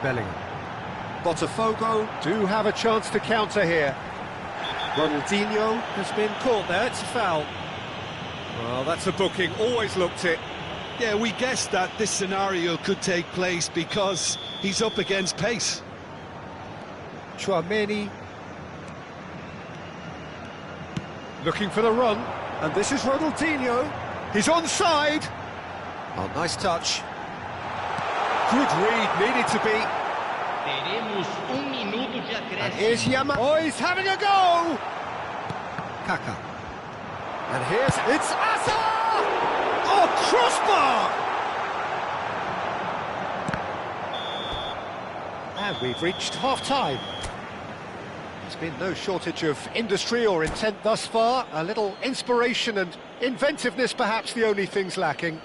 Bellingham. Botafogo do have a chance to counter here. Ronaldinho has been caught there, it's a foul. Well, that's a booking, always looked it. Yeah, we guessed that this scenario could take place because he's up against pace. Chouameni. Looking for the run, and this is Ronaldinho. He's onside. Oh, nice touch. Good read, needed to be. Teremos minuto de And acréscimo. here's Yama. Oh, he's having a go! Kaká. And here's... It's Asa! Oh, crossbar! And we've reached half-time. There's been no shortage of industry or intent thus far. A little inspiration and inventiveness, perhaps the only things lacking.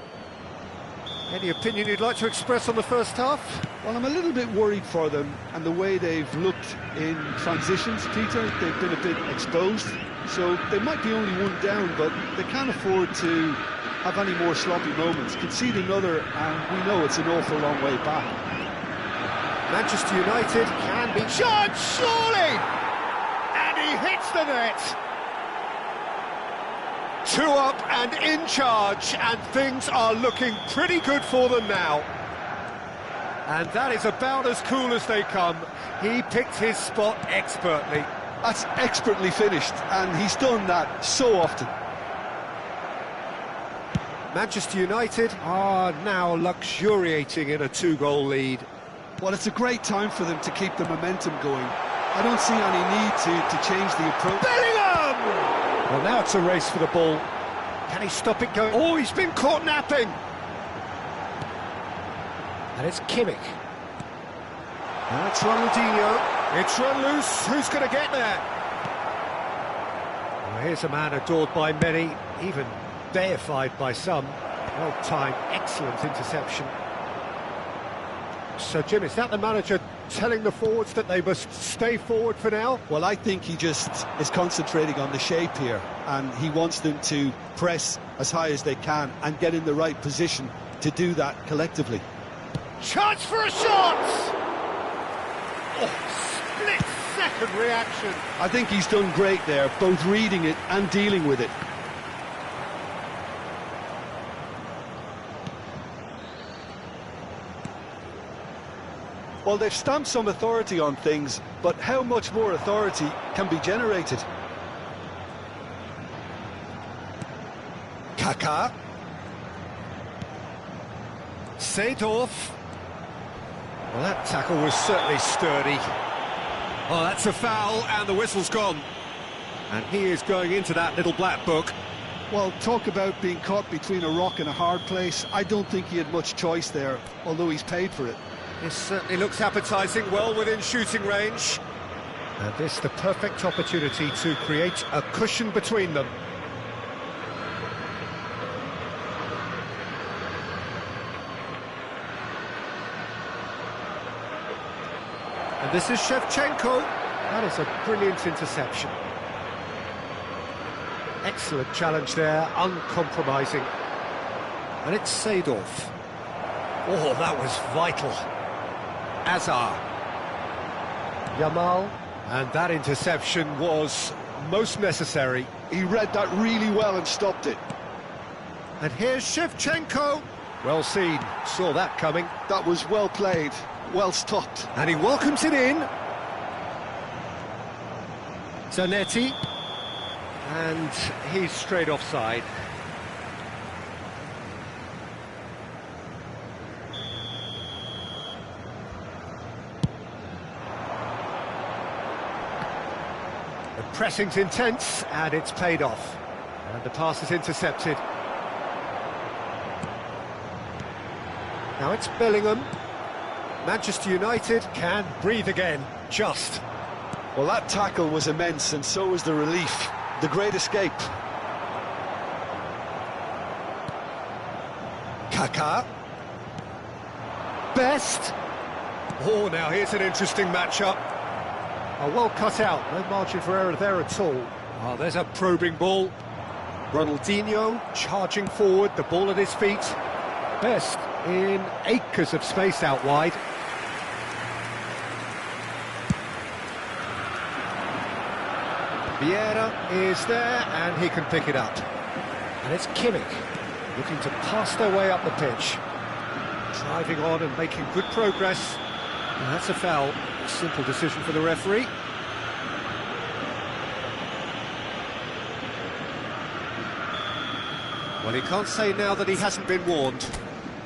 Any opinion you'd like to express on the first half? Well, I'm a little bit worried for them and the way they've looked in transitions, Peter. They've been a bit exposed, so they might be only one down, but they can't afford to have any more sloppy moments. Concede another, and we know it's an awful long way back. Manchester United can be... Shot, surely! And he hits the net! 2 up and in charge, and things are looking pretty good for them now. And that is about as cool as they come. He picked his spot expertly. That's expertly finished, and he's done that so often. Manchester United are now luxuriating in a 2-goal lead. Well, it's a great time for them to keep the momentum going. I don't see any need to change the approach. Bellingham! Well, now it's a race for the ball. Can he stop it going? Oh, he's been caught napping! And it's Kimmich. Now it's Ronaldinho. It's run loose. Who's going to get there? Well, here's a man adored by many, even deified by some. Well-timed, excellent interception. So, Jim, is that the manager telling the forwards that they must stay forward for now? Well, I think he just is concentrating on the shape here, and he wants them to press as high as they can and get in the right position to do that collectively. Chance for a shot! Oh, split-second reaction. I think he's done great there, both reading it and dealing with it. Well, they've stamped some authority on things, but how much more authority can be generated? Kaká. Seedorf. Well, that tackle was certainly sturdy. Oh, that's a foul, and the whistle's gone. And he is going into that little black book. Well, talk about being caught between a rock and a hard place. I don't think he had much choice there, although he's paid for it. This certainly looks appetising, well within shooting range. And this the perfect opportunity to create a cushion between them. And this is Shevchenko. That is a brilliant interception. Excellent challenge there, uncompromising. And it's Seedorf. Oh, that was vital. Azar. Yamal. And that interception was most necessary. He read that really well and stopped it. And here's Shevchenko. Well seen, saw that coming. That was well played, well stopped. And he welcomes it in. Zanetti. And he's straight offside. The pressing's intense, and it's paid off. And the pass is intercepted. Now it's Bellingham. Manchester United can breathe again, just. Well, that tackle was immense, and so was the relief. The great escape. Kaká. Best. Oh, now here's an interesting matchup. Oh, well cut out, no margin for error there at all. Oh, there's a probing ball. Ronaldinho charging forward, the ball at his feet. Best in acres of space out wide. Vieira is there, and he can pick it up. And it's Kimmich, looking to pass their way up the pitch. Driving on and making good progress. And that's a foul. Simple decision for the referee. Well, he can't say now that he hasn't been warned.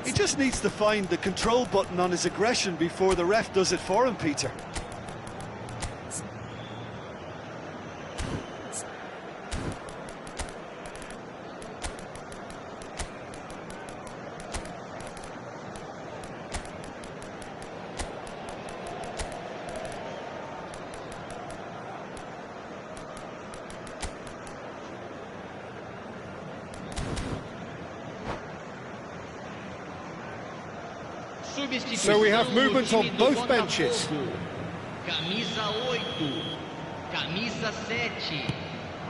He just needs to find the control button on his aggression before the ref does it for him, Peter. So we have movement on both benches. Camisa 8, camisa 7,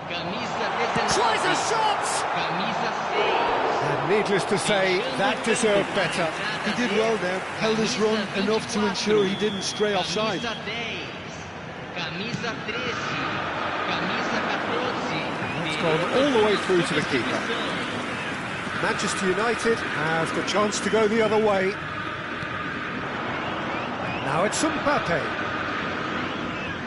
camisa 19, Tries a shot! camisa 6. And needless to say, that deserved better. He did well there, held his run enough to ensure he didn't stray offside. Camisa 10, camisa 13, camisa 14. It's gone all the way through to the keeper. Manchester United have the chance to go the other way. Now it's Mbappe.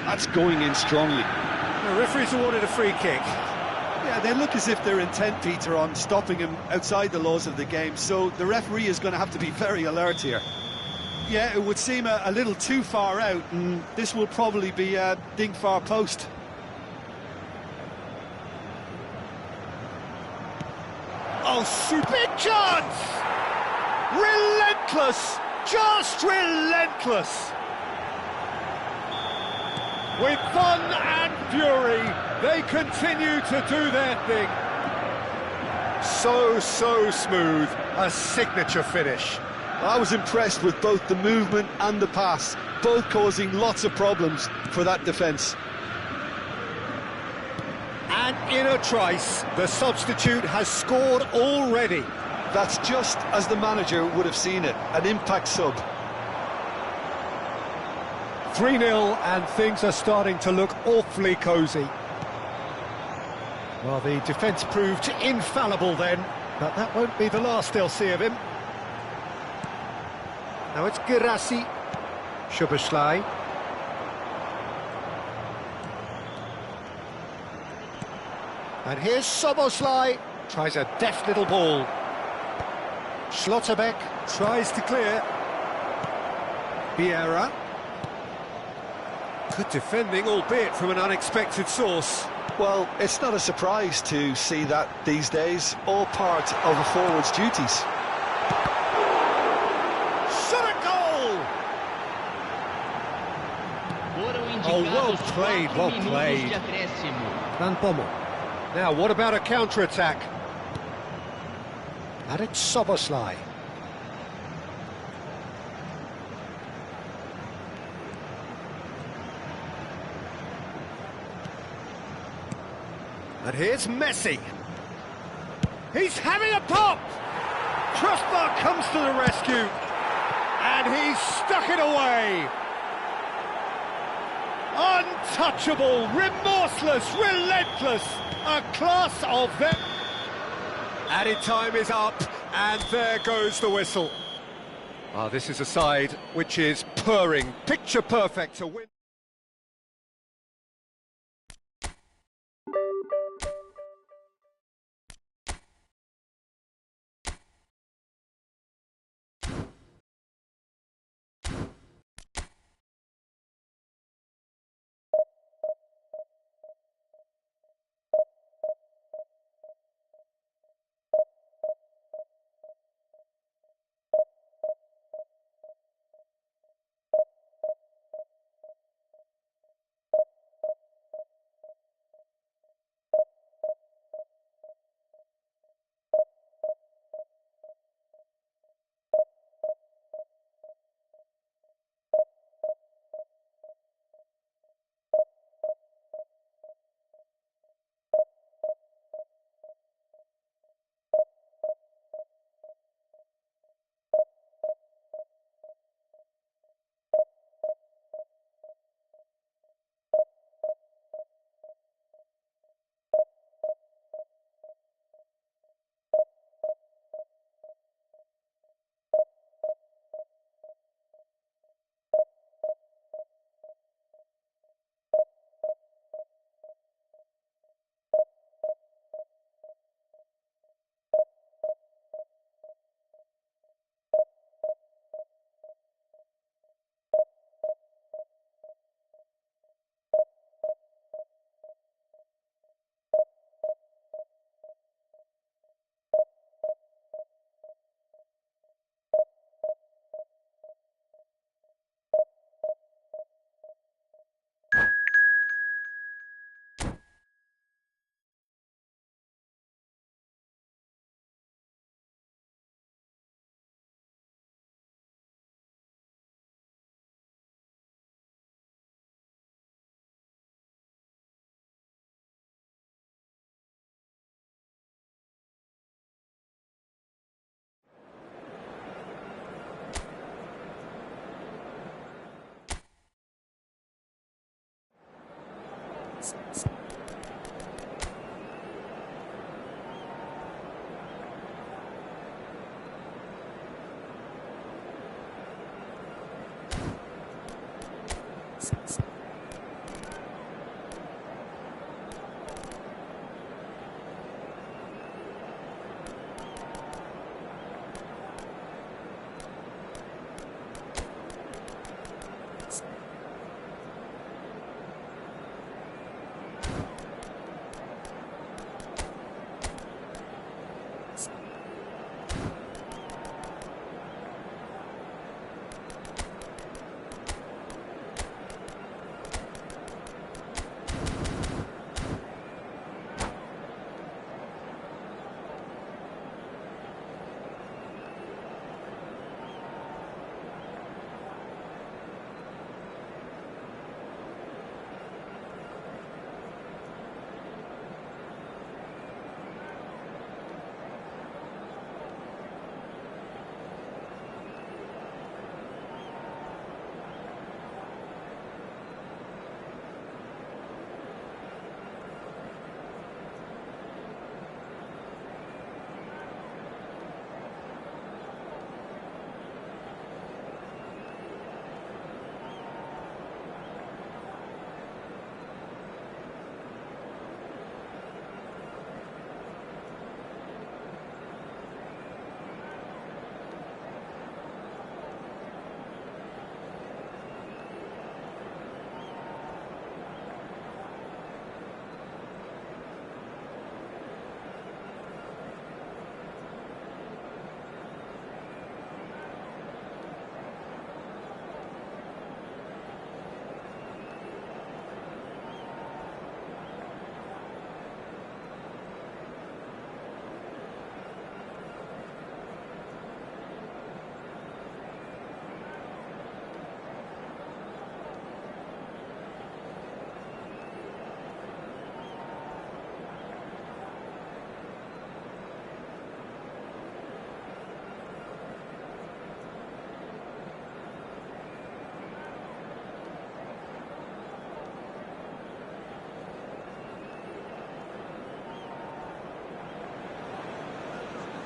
That's going in strongly. The referee's awarded a free kick. Yeah, they look as if they're intent, Peter, on stopping him outside the laws of the game, so the referee is going to have to be very alert here. Yeah, it would seem a little too far out, and this will probably be a ding far post. Oh, super big chance! Relentless! Just relentless! With fun and fury, they continue to do their thing. So smooth, a signature finish. I was impressed with both the movement and the pass, both causing lots of problems for that defence. And in a trice, the substitute has scored already. That's just as the manager would have seen it, an impact sub. 3-0 and things are starting to look awfully cosy. Well, the defence proved infallible then, but that won't be the last they'll see of him. Now it's Girassi, Szoboszlai. And here's Szoboszlai, tries a deft little ball. Schlotterbeck tries to clear. Vieira. Good defending, albeit from an unexpected source. Well, it's not a surprise to see that these days, all part of a forward's duties. Shot a goal! Oh, well played, well played. Van Bommel. Now, what about a counter-attack? And it's Szoboszlai. And here's Messi. He's having a pop! Crossbar comes to the rescue. And he's stuck it away. Untouchable, remorseless, relentless. A class of them. Added time is up, and there goes the whistle. This is a side which is purring, picture perfect to win.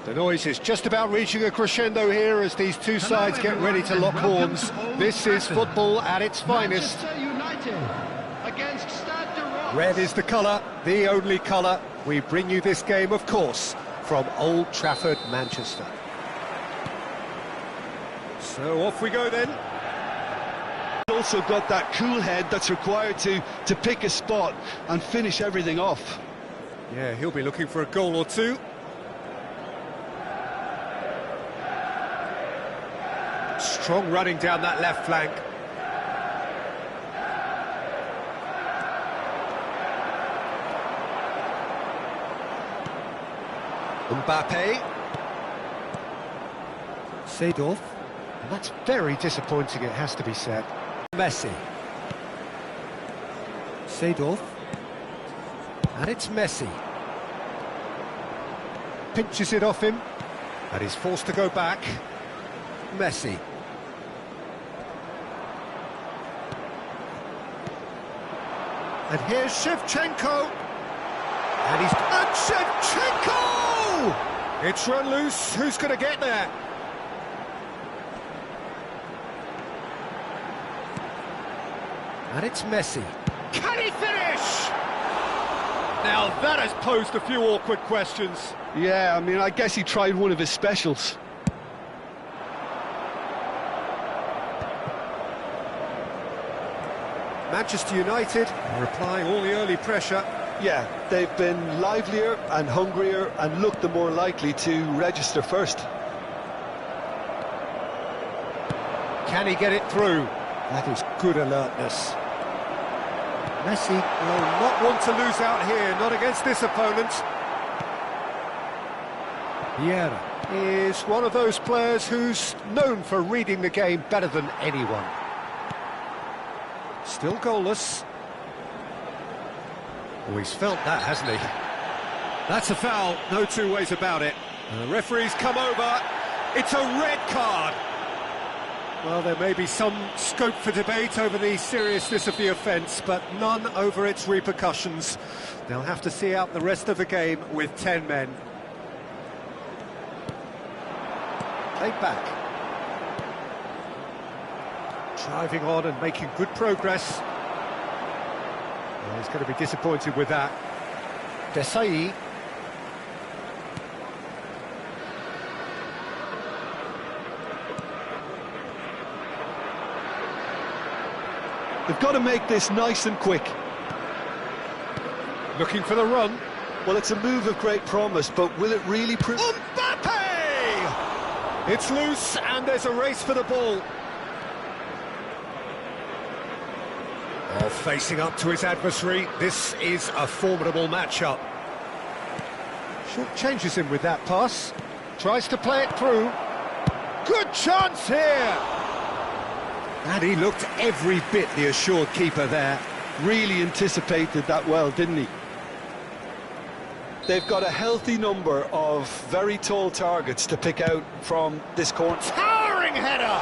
The noise is just about reaching a crescendo here as these two sides get ready to lock horns. This is football at its finest. Red is the colour, the only colour. We bring you this game, of course, from Old Trafford, Manchester. So off we go then. Also got that cool head that's required to pick a spot and finish everything off. Yeah, he'll be looking for a goal or two. Strong running down that left flank. Mbappe. Seedorf. And that's very disappointing, it has to be said. Messi. Seedorf. And it's Messi. Pinches it off him. And he's forced to go back. Messi. And here's Shevchenko. And Shevchenko! It's run loose. Who's going to get there? And it's Messi. Can he finish? Now that has posed a few awkward questions. Yeah, I mean, I guess he tried one of his specials. Manchester United are applying all the early pressure. Yeah, they've been livelier and hungrier and looked the more likely to register first. Can he get it through? That is good alertness. Messi will not want to lose out here, not against this opponent. Vieira is one of those players who's known for reading the game better than anyone. Still goalless. Oh, he's felt that, hasn't he? That's a foul, no two ways about it. And the referee's come over. It's a red card. Well, there may be some scope for debate over the seriousness of the offence, but none over its repercussions. They'll have to see out the rest of the game with 10 men. Played back. Driving on and making good progress. Well, he's going to be disappointed with that. Desai. They've got to make this nice and quick. Looking for the run. Well, it's a move of great promise, but will it really prove... Mbappe! It's loose, and there's a race for the ball. Oh, facing up to his adversary, this is a formidable matchup. Short changes him with that pass. Tries to play it through. Good chance here! And he looked every bit the assured keeper there. Really anticipated that well, didn't he? They've got a healthy number of very tall targets to pick out from this corner. Towering header!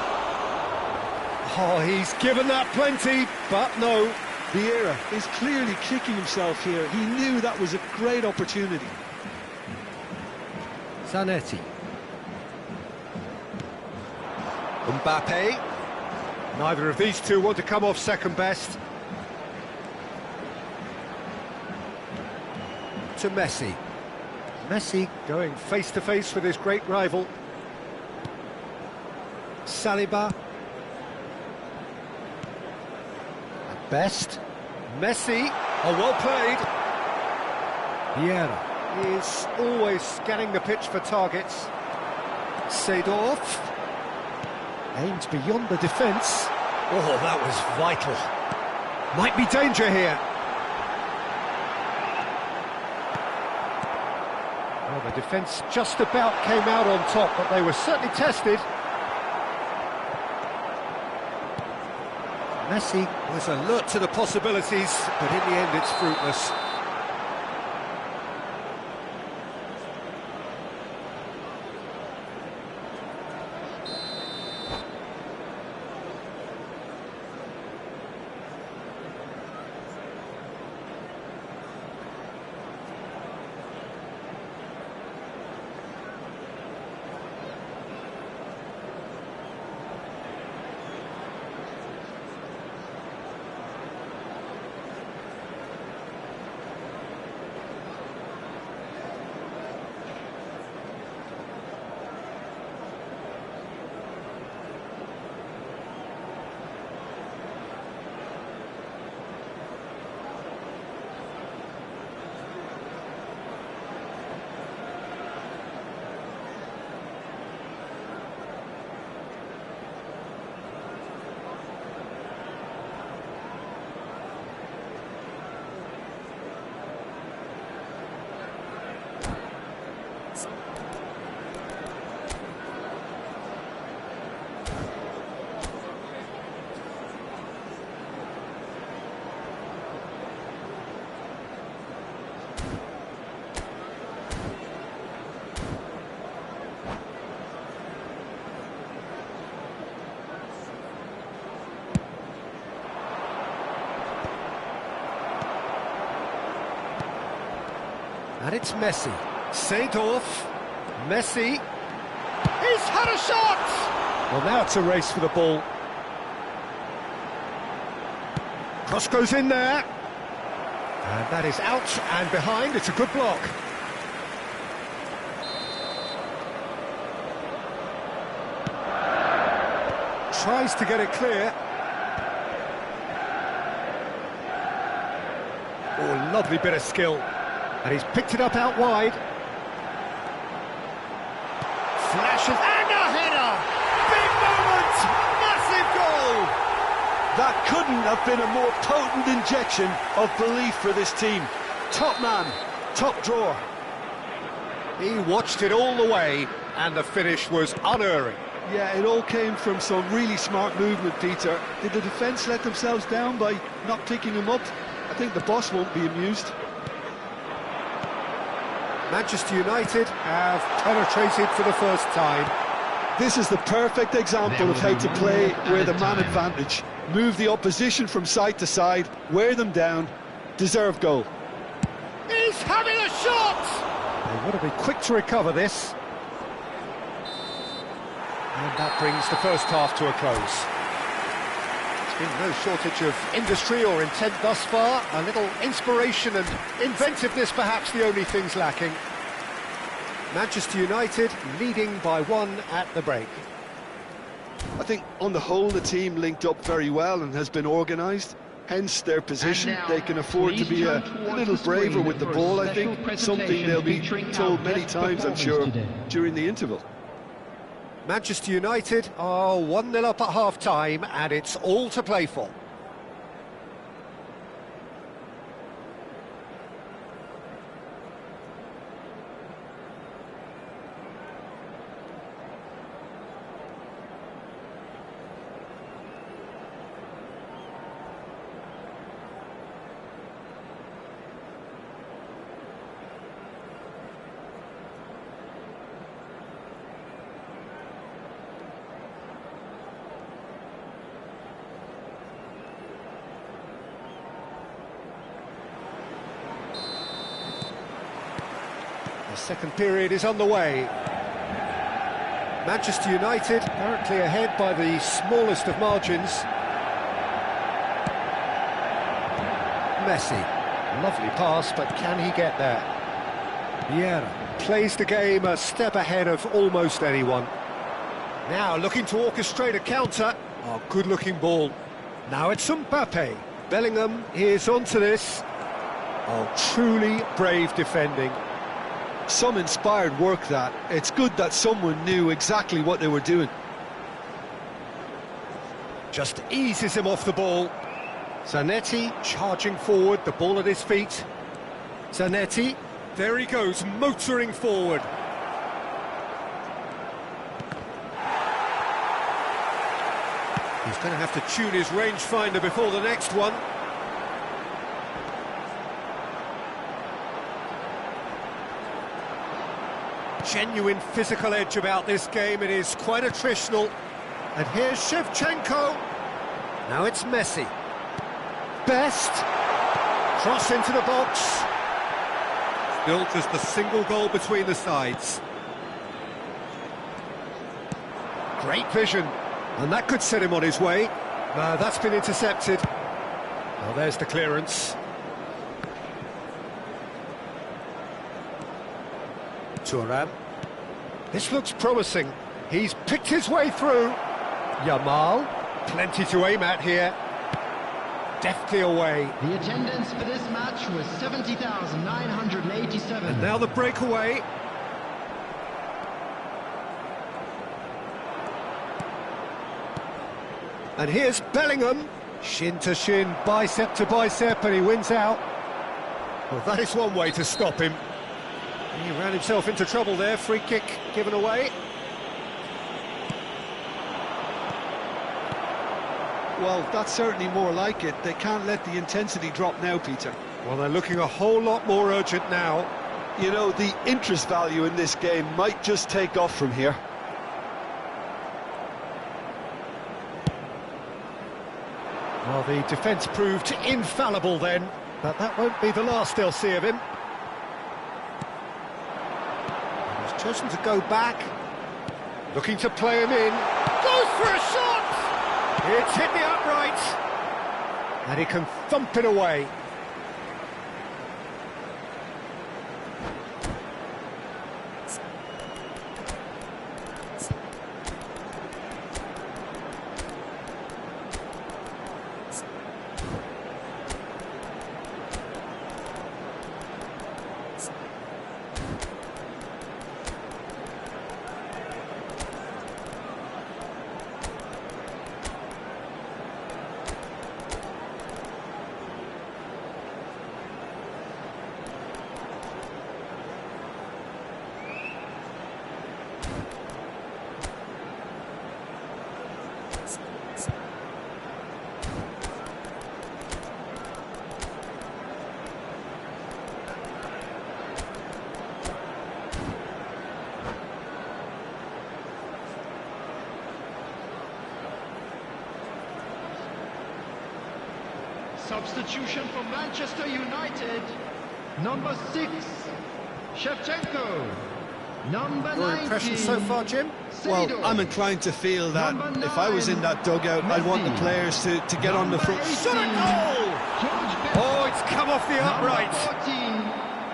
Oh, he's given that plenty, but no. Vieira is clearly kicking himself here. He knew that was a great opportunity. Zanetti. Mbappe. Neither of these two want to come off second best. To Messi. Messi going face-to-face with his great rival. Saliba. At best. Messi. Oh, well played. Vieira is always scanning the pitch for targets. Seedorf. Aimed beyond the defence. Oh, that was vital. Might be danger here. Well, the defence just about came out on top, but they were certainly tested. Messi was alert to the possibilities, but in the end it's fruitless. And it's Messi. Seedorf. Messi. He's had a shot! Well, now it's a race for the ball. Cross goes in there. And that is out and behind. It's a good block. Tries to get it clear. Oh, lovely bit of skill. And he's picked it up out wide. Flashes and a header! Big moment! Massive goal! That couldn't have been a more potent injection of belief for this team. Top man, top drawer. He watched it all the way, and the finish was unerring. Yeah, it all came from some really smart movement, Peter. Did the defence let themselves down by not picking him up? I think the boss won't be amused. Manchester United have penetrated for the first time. This is the perfect example of how to play with a man advantage. Move the opposition from side to side, wear them down, deserve goal. He's having a shot! They want to be quick to recover this. And that brings the first half to a close. There's been no shortage of industry or intent thus far. A little inspiration and inventiveness perhaps the only things lacking. Manchester United leading by 1 at the break. I think on the whole the team linked up very well and has been organised. Hence their position. They can afford to be a little braver with the ball, I think. Something they'll be told many times, I'm sure, during the interval. Manchester United are 1-0 up at half-time and it's all to play for. The second period is on the way. Manchester United currently ahead by the smallest of margins. Messi, lovely pass, but can he get there? Vieira plays the game a step ahead of almost anyone. Now looking to orchestrate a counter. Oh, good-looking ball. Now it's Mbappe. Bellingham is onto this. Oh, truly brave defending. Some inspired work that. It's good that someone knew exactly what they were doing. Just eases him off the ball. Zanetti charging forward, the ball at his feet. Zanetti, there he goes, motoring forward. He's going to have to tune his rangefinder before the next one. Genuine physical edge about this game. It is quite attritional. And here's Shevchenko. Now it's Messi. Best. Cross into the box. Still just a single goal between the sides. Great vision. And that could set him on his way. No, that's been intercepted. Well, there's the clearance. Thuram. This looks promising. He's picked his way through. Yamal. Plenty to aim at here. Deftly away. The attendance for this match was 70,987. And now the breakaway. And here's Bellingham. Shin to shin, bicep to bicep, and he wins out. Well, that is one way to stop him. He ran himself into trouble there. Free kick given away. Well, that's certainly more like it. They can't let the intensity drop now, Peter. Well, they're looking a whole lot more urgent now. You know, the interest value in this game might just take off from here. Well, the defence proved infallible then, but that won't be the last they'll see of him. He's chosen to go back, looking to play him in. Goes for a shot! It's hit the upright, and he can thump it away. Substitution for Manchester United. Number 6, Shevchenko. Number Your 19. impressions so far, Jim? Well, Seedorf. I'm inclined to feel that Number if I was in that dugout, I'd want the Messi. players to get on the front. Shot a goal! Oh, it's come off the upright.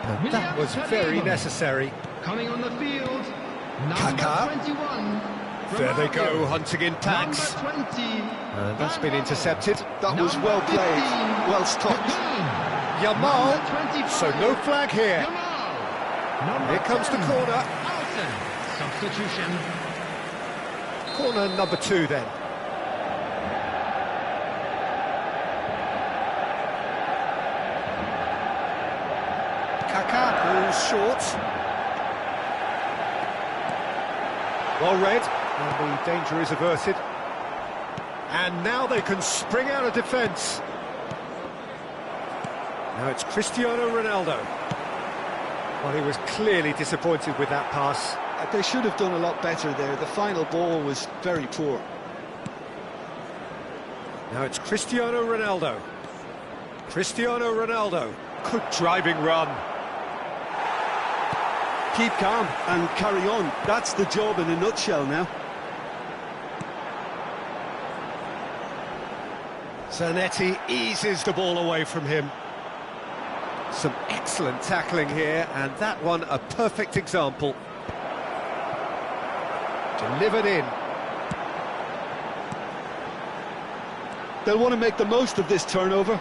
Number 14, That was William very Saliba. necessary. Coming on the field, number Kaká. 21. There they go, Romario. hunting in packs. Number 20. That's been intercepted. That was Number well played, 15. well stopped. Yamal, Number 25. so no flag here. Yamal. Number Here comes the 10. corner. Alisson. Substitution. Corner number 2 then. Kaká pulls short. Well read, and the danger is averted. And now they can spring out of defence. Now it's Cristiano Ronaldo. Well, he was clearly disappointed with that pass. They should have done a lot better there. The final ball was very poor. Now it's Cristiano Ronaldo. Cristiano Ronaldo. Good driving run. Keep calm and carry on. That's the job in a nutshell now. Zanetti eases the ball away from him. Some excellent tackling here, and that one a perfect example. Delivered in. They'll want to make the most of this turnover.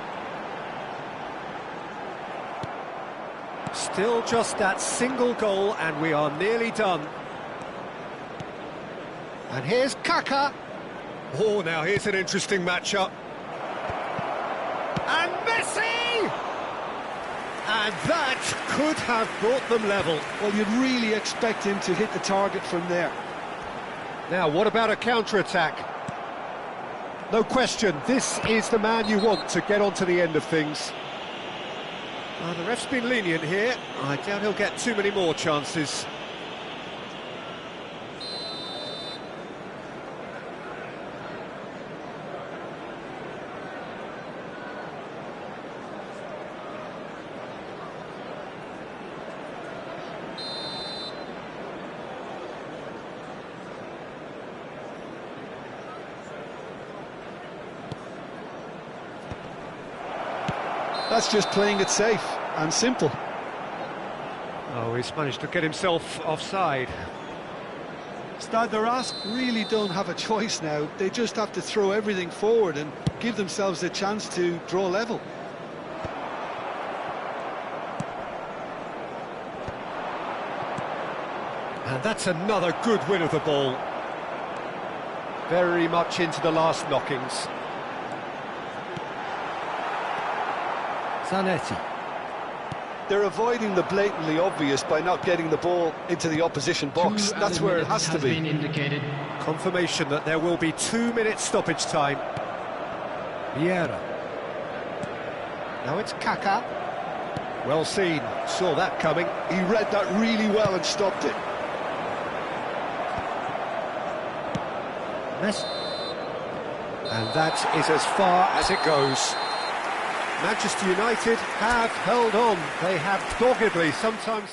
Still just that single goal, and we are nearly done. And here's Kaká. Oh, now here's an interesting matchup. And Messi! And that could have brought them level. Well, you'd really expect him to hit the target from there. Now, what about a counter-attack? No question, this is the man you want to get onto the end of things. The ref's been lenient here. I doubt he'll get too many more chances. That's just playing it safe and simple. Oh, he's managed to get himself offside. Stade de Reims really don't have a choice now. They just have to throw everything forward and give themselves a chance to draw level. And that's another good win of the ball. Very much into the last knockings. Zanetti. They're avoiding the blatantly obvious by not getting the ball into the opposition box. That's where it has to be. Been indicated. Confirmation that there will be 2 minutes stoppage time. Vieira. Now it's Kaká. Well seen, saw that coming. He read that really well and stopped it. Messi. And that is as far as it goes. Manchester United have held on. They have doggedly sometimes...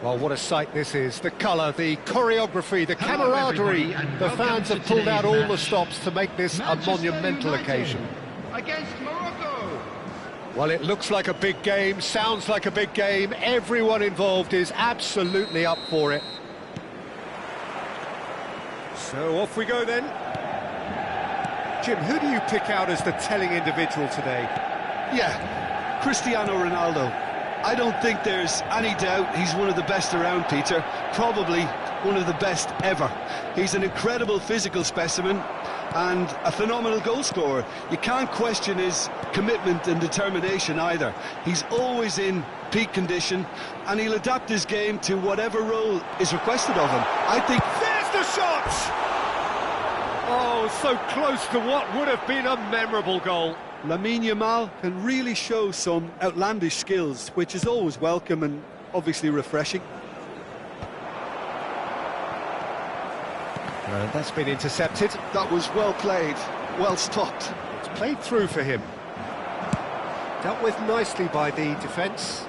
Well, what a sight this is. The colour, the choreography, the Hello, camaraderie. everybody, and The welcome fans to have pulled out today's all the match. stops to make this a Manchester monumental United occasion. against Morocco. Well, it looks like a big game, sounds like a big game. Everyone involved is absolutely up for it. So off we go then. Jim, who do you pick out as the telling individual today? Yeah, Cristiano Ronaldo. I don't think there's any doubt he's one of the best around, Peter. Probably one of the best ever. He's an incredible physical specimen and a phenomenal goal scorer. You can't question his commitment and determination either. He's always in peak condition and he'll adapt his game to whatever role is requested of him. I think... There's the shot! Oh, so close to what would have been a memorable goal. Lamine Yamal can really show some outlandish skills, which is always welcome and obviously refreshing. That's been intercepted. That was well played, well stopped. It's played through for him. Dealt with nicely by the defence.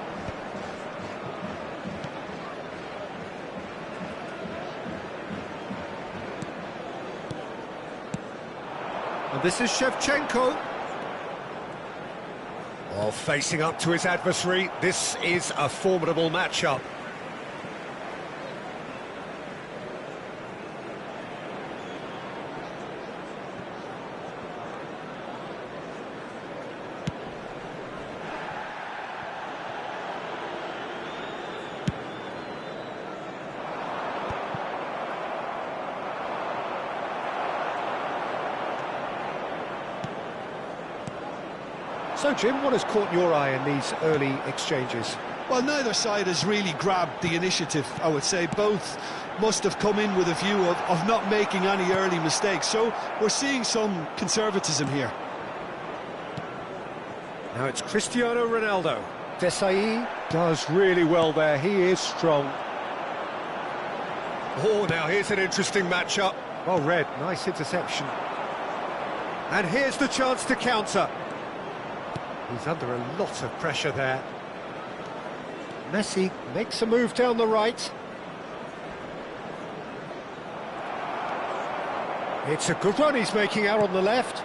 And this is Shevchenko. Oh, facing up to his adversary. This is a formidable matchup. So, Jim, what has caught your eye in these early exchanges? Well, neither side has really grabbed the initiative, I would say. Both must have come in with a view of not making any early mistakes. So we're seeing some conservatism here. Now it's Cristiano Ronaldo. Desai does really well there. He is strong. Oh, now here's an interesting matchup. Well read, nice interception. And here's the chance to counter. He's under a lot of pressure there. Messi makes a move down the right. It's a good run he's making out on the left.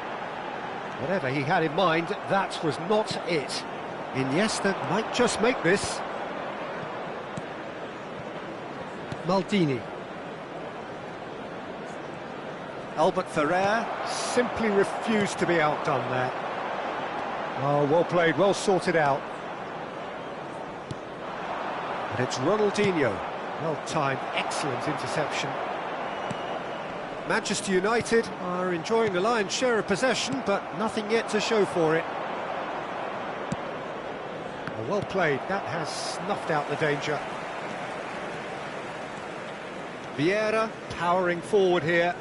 Whatever he had in mind, that was not it. Iniesta might just make this. Maldini. Albert Ferrer simply refused to be outdone there. Oh, well played, well sorted out. And it's Ronaldinho. Well timed, excellent interception. Manchester United are enjoying the lion's share of possession, but nothing yet to show for it. Oh, well played, that has snuffed out the danger. Vieira powering forward here.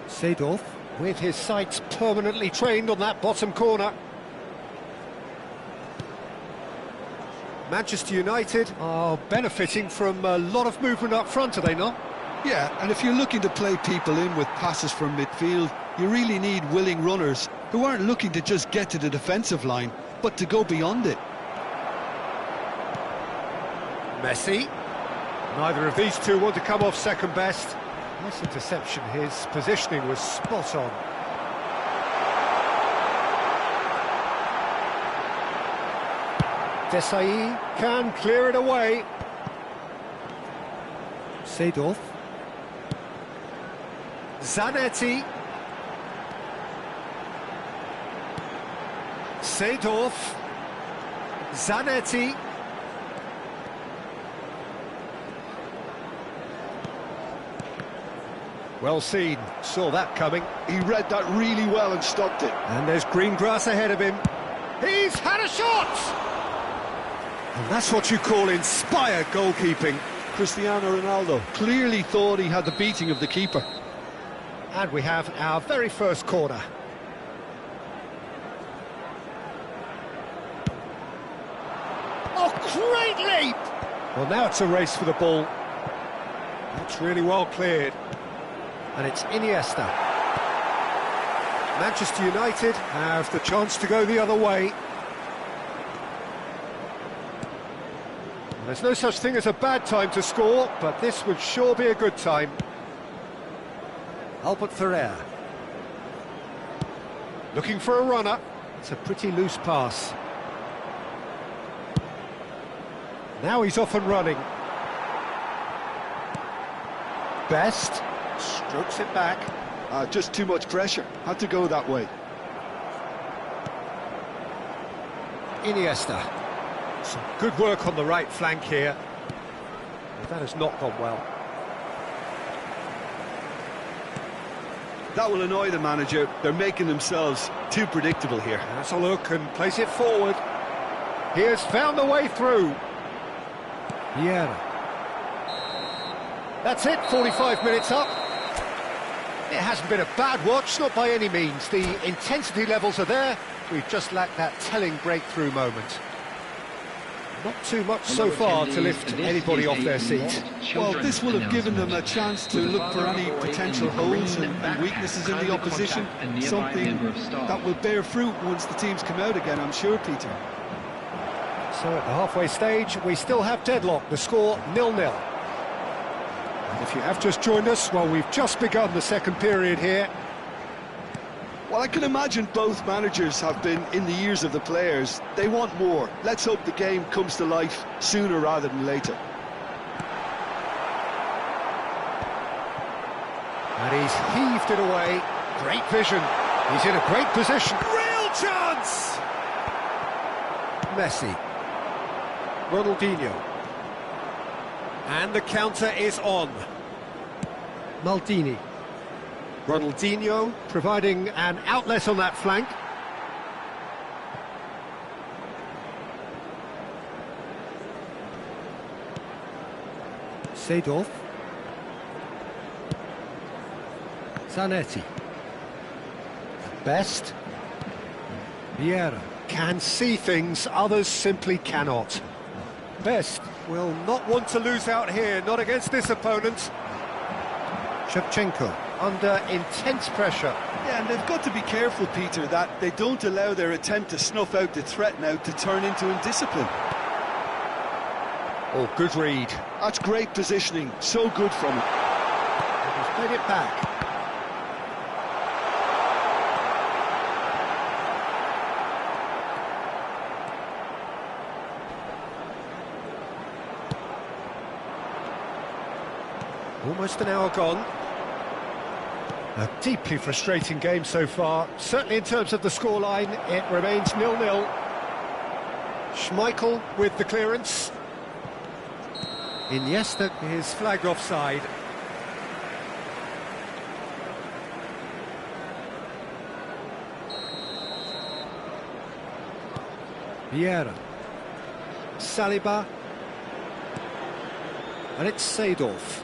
Seedorf with his sights permanently trained on that bottom corner. Manchester United are benefiting from a lot of movement up front, are they not? Yeah, and if you're looking to play people in with passes from midfield, you really need willing runners who aren't looking to just get to the defensive line, but to go beyond it. Messi. Neither of these two want to come off second best. Nice interception, his positioning was spot on. Desai can clear it away. Seedorf. Zanetti. Seedorf. Zanetti. Well seen, saw that coming. He read that really well and stopped it. And there's green grass ahead of him. He's had a shot! And that's what you call inspired goalkeeping. Cristiano Ronaldo clearly thought he had the beating of the keeper. And we have our very first corner. Oh, great leap! Well, now it's a race for the ball. That's really well cleared. And it's Iniesta. Manchester United have the chance to go the other way. There's no such thing as a bad time to score, but this would sure be a good time. Albert Ferrer. Looking for a runner. It's a pretty loose pass. Now he's off and running. Best. Strokes it back. Just too much pressure. Had to go that way. Iniesta. Some good work on the right flank here. But that has not gone well. That will annoy the manager. They're making themselves too predictable here. That's a look and plays it forward. He has found the way through. Vieira. That's it, 45 minutes up. It hasn't been a bad watch, not by any means. The intensity levels are there. We've just lacked that telling breakthrough moment. Not too much so far to lift anybody off their seat. Well, this will have given them a chance to look for any potential holes and weaknesses in the opposition. Something that will bear fruit once the teams come out again, I'm sure, Peter. So at the halfway stage, we still have deadlock. The score 0-0. And if you have just joined us, well, we've just begun the second period here. Well, I can imagine both managers have been in the ears of the players. They want more. Let's hope the game comes to life sooner rather than later. And he's heaved it away. Great vision. He's in a great position. Real chance! Messi. Ronaldinho. And the counter is on. Maldini. Ronaldinho providing an outlet on that flank. Seedorf. Zanetti. Best. Vieira can see things others simply cannot. Best will not want to lose out here, not against this opponent. Shevchenko under intense pressure. Yeah, and they've got to be careful, Peter, that they don't allow their attempt to snuff out the threat now to turn into indiscipline. Oh, good read. That's great positioning, so good from him. He's played it back. Almost an hour gone. A deeply frustrating game so far. Certainly in terms of the scoreline, it remains 0-0. Schmeichel with the clearance. Iniesta is flagged offside. Vieira. Saliba. And it's Seedorf.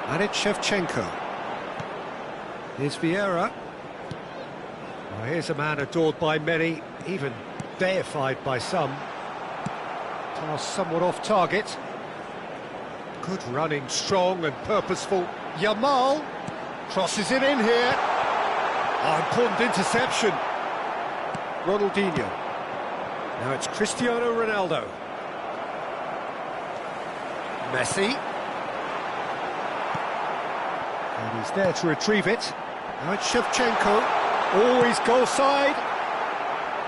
And it's Shevchenko. Here's Vieira. Well, here's a man adored by many, even deified by some. Pass somewhat off target. Good running, strong and purposeful. Yamal crosses it in here. Oh, important interception. Ronaldinho. Now it's Cristiano Ronaldo. Messi. And he's there to retrieve it. Now it's Shevchenko. Always goal side.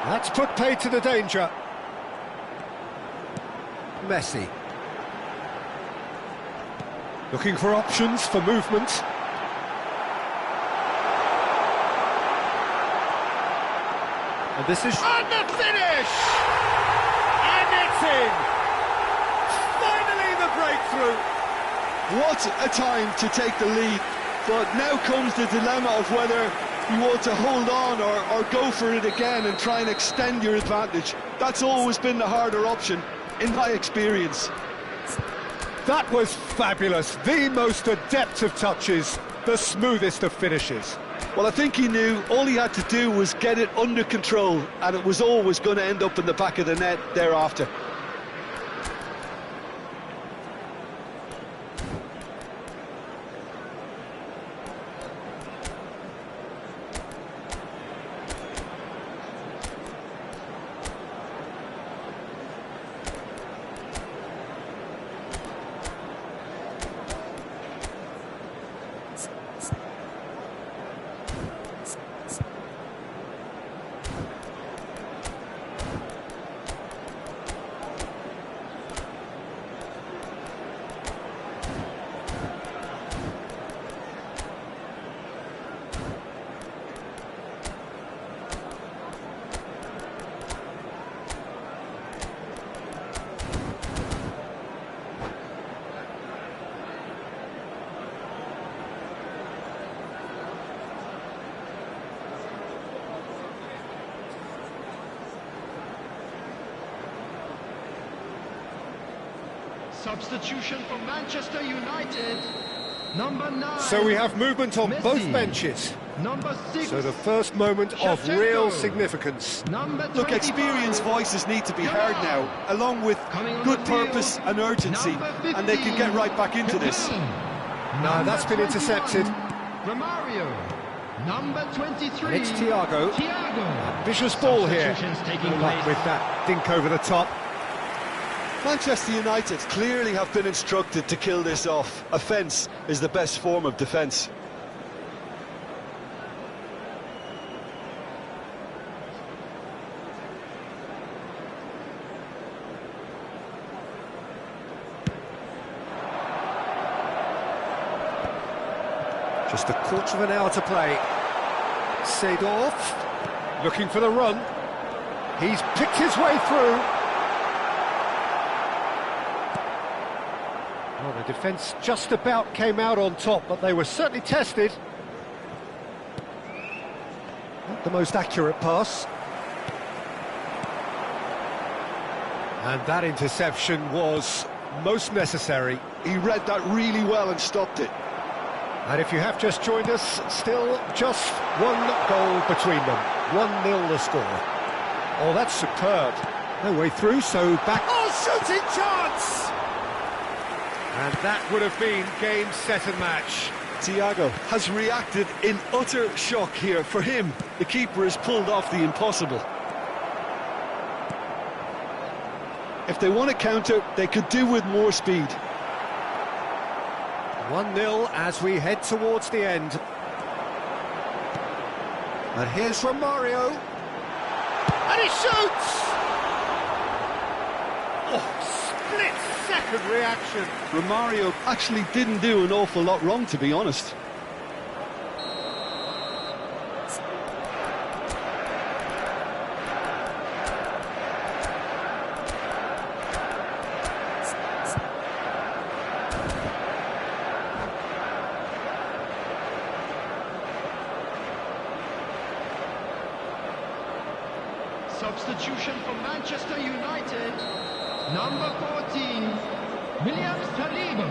That's put paid to the danger. Messi. Looking for options for movement. And this is... And the finish! And it's in! Finally the breakthrough! What a time to take the lead. But now comes the dilemma of whether you want to hold on or go for it again and try and extend your advantage. That's always been the harder option, in my experience. That was fabulous. The most adept of touches, the smoothest of finishes. Well, I think he knew all he had to do was get it under control, and it was always going to end up in the back of the net thereafter. Substitution for Manchester United. Number 9. So we have movement on Messi. both benches. Number 6. So the first moment of Shevchenko. real significance. Number Look, 25. experienced voices need to be heard now, along with Coming on good the field, purpose and urgency, number and they can get right back into this. No, that's been intercepted. Romario. Number 23. It's Thiago. Thiago. Vicious ball here. Substitutions taking Good luck place. with that dink over the top. Manchester United clearly have been instructed to kill this off. Offence is the best form of defence. Just a quarter of an hour to play. Seedorf looking for the run. He's picked his way through. Well, the defence just about came out on top, but they were certainly tested. Not the most accurate pass. And that interception was most necessary. He read that really well and stopped it. And if you have just joined us, still just one goal between them. 1-0 the score. Oh, that's superb. No way through, so back. Oh, shooting chance! And that would have been game, set and match. Thiago has reacted in utter shock here. For him, the keeper has pulled off the impossible. If they want to counter, they could do with more speed. 1-0 as we head towards the end. And here's Romario. And he shoots! Oh, split-second reaction. Romario actually didn't do an awful lot wrong, to be honest. Substitution for Manchester United. Number 14, William Saliba.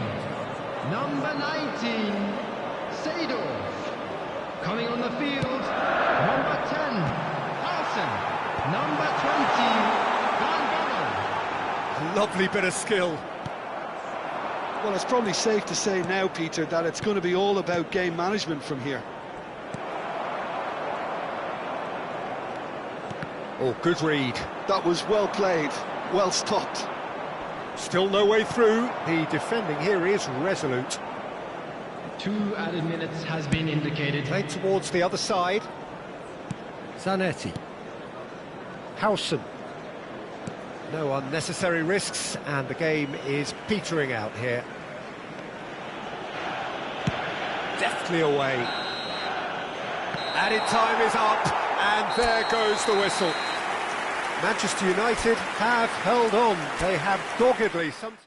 Number 19, Seedorf. Coming on the field, number 10, Carlsen. Number 20, Van Bommel. Lovely bit of skill. Well, it's probably safe to say now, Peter, that it's going to be all about game management from here. Oh, good read. That was well played, well stopped. Still no way through. The defending here is resolute. 2 added minutes has been indicated. Played towards the other side. Zanetti. Howson. No unnecessary risks, and the game is petering out here. Deftly away. Added time is up, and there goes the whistle. Manchester United have held on. They have doggedly sometimes.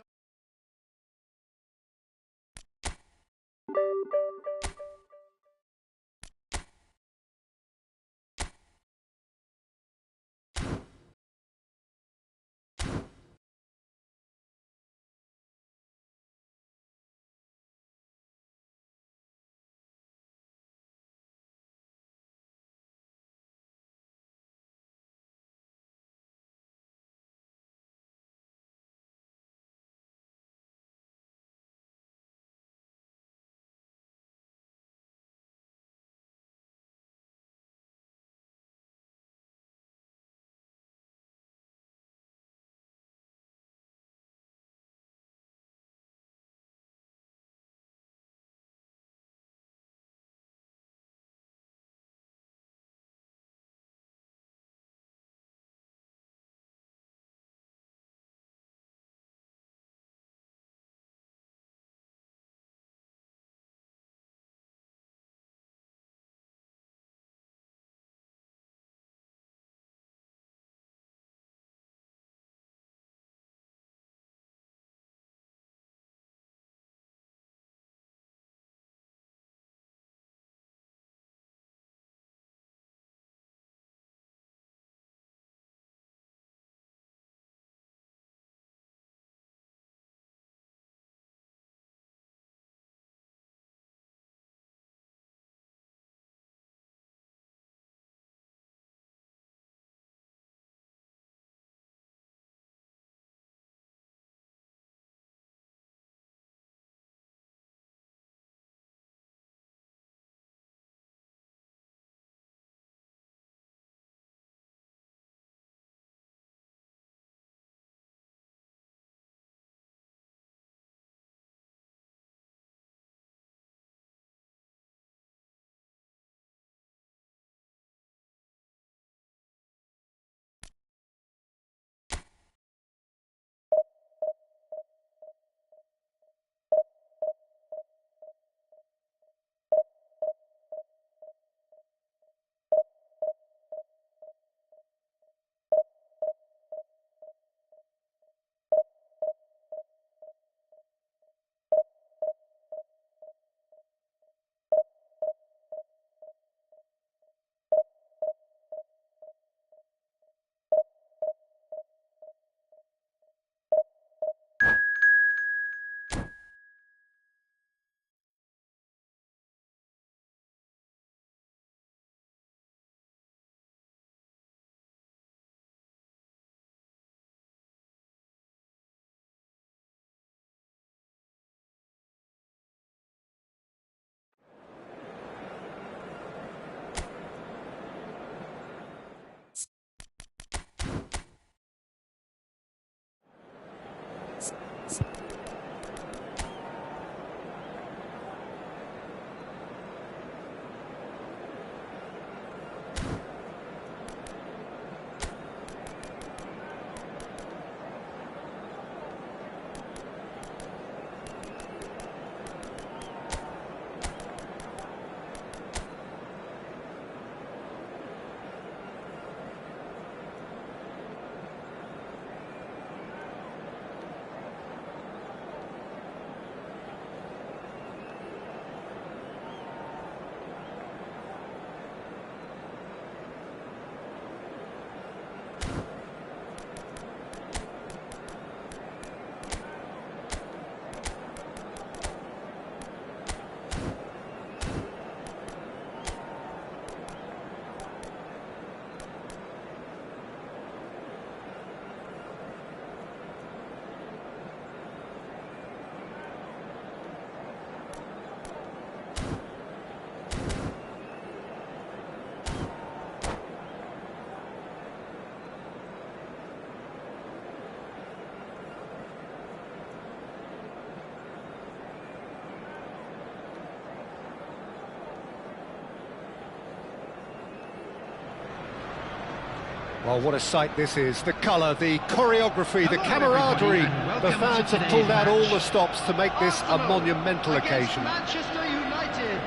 Well, what a sight this is. The colour, the choreography, the camaraderie. The fans have pulled out all the stops to make this a monumental occasion. Manchester United.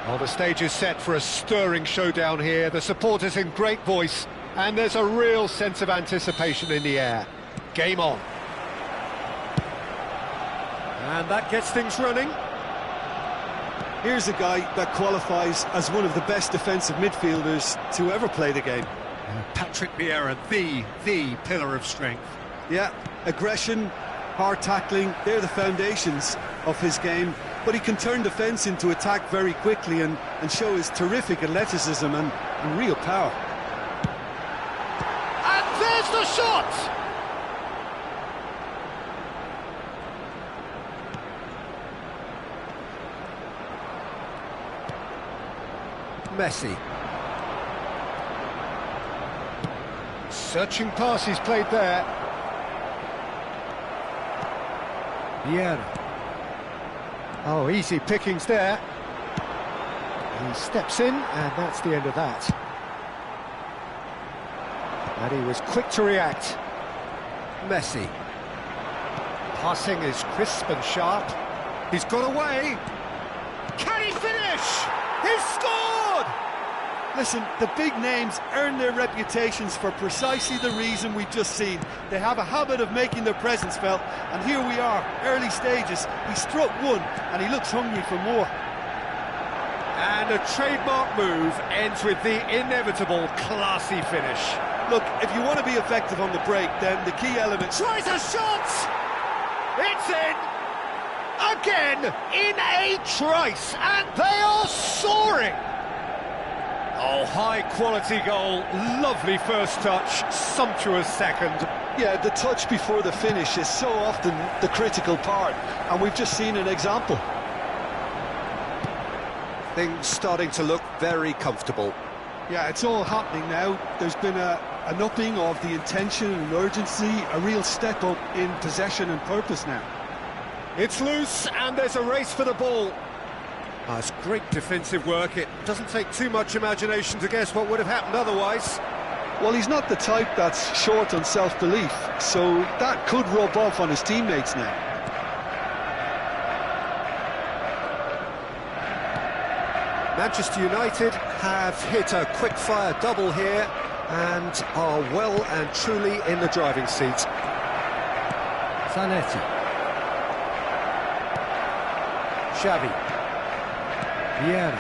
Well, the stage is set for a stirring showdown here. The supporters in great voice, and there's a real sense of anticipation in the air. Game on. And that gets things running. Here's a guy that qualifies as one of the best defensive midfielders to ever play the game. Patrick Vieira, the pillar of strength. Yeah, aggression, hard tackling, they're the foundations of his game. But he can turn defence into attack very quickly and show his terrific athleticism and real power. And there's the shot! Messi. Searching pass he's played there. Vieira. Oh, easy pickings there. He steps in, and that's the end of that. And he was quick to react. Messi. Passing is crisp and sharp. He's got away. Can he finish? He's scored! Listen, the big names earn their reputations for precisely the reason we've just seen. They have a habit of making their presence felt, and here we are, early stages. He struck one, and he looks hungry for more. And a trademark move ends with the inevitable classy finish. Look, if you want to be effective on the break, then the key element... Tries a shot! It's in! Again, in a trice, and they are soaring! Oh, high-quality goal, lovely first touch, sumptuous second. Yeah, the touch before the finish is so often the critical part, and we've just seen an example. Things starting to look very comfortable. Yeah, it's all happening now. There's been an upping of the intention and urgency, a real step up in possession and purpose now. It's loose, and there's a race for the ball. Oh, it's great defensive work. It doesn't take too much imagination to guess what would have happened otherwise. Well, he's not the type that's short on self-belief, so that could rub off on his teammates now. Manchester United have hit a quick-fire double here and are well and truly in the driving seat. Zanetti. Xavi. Vieira.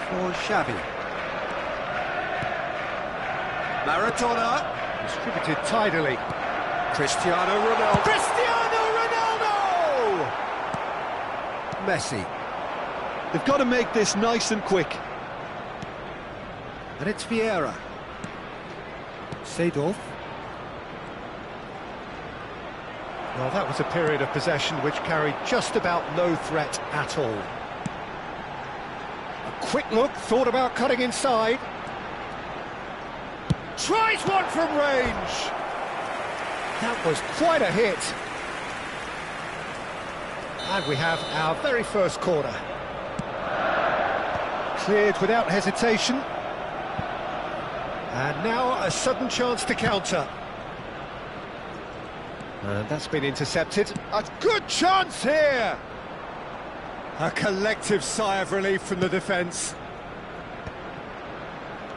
For Xavi. Maradona. Distributed tidily. Cristiano Ronaldo. Cristiano Ronaldo! Messi. They've got to make this nice and quick. And it's Vieira. Seedorf. Well, that was a period of possession which carried just about no threat at all. A quick look, thought about cutting inside. Tries one from range. That was quite a hit. And we have our very first corner. Cleared without hesitation. And now a sudden chance to counter. And that's been intercepted. A good chance here! A collective sigh of relief from the defence.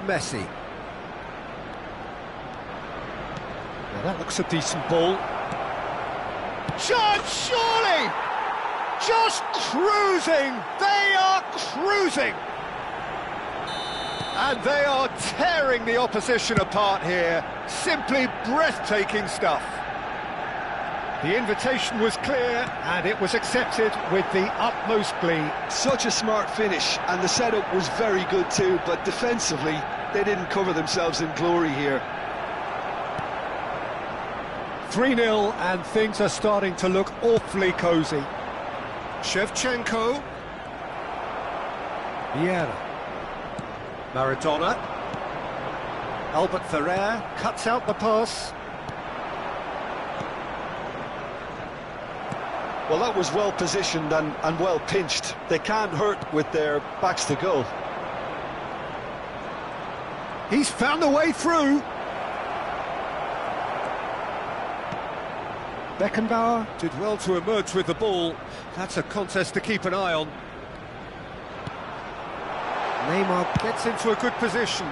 Messi. Now that looks a decent ball. Chance, surely! Just cruising! They are cruising! And they are tearing the opposition apart here. Simply breathtaking stuff. The invitation was clear, and it was accepted with the utmost glee. Such a smart finish, and the setup was very good too, but defensively, they didn't cover themselves in glory here. 3-0, and things are starting to look awfully cosy. Shevchenko. Vieira. Maradona. Albert Ferrer cuts out the pass. Well, that was well positioned and well pinched. They can't hurt with their backs to goal. He's found a way through. Beckenbauer did well to emerge with the ball. That's a contest to keep an eye on. Neymar gets into a good position.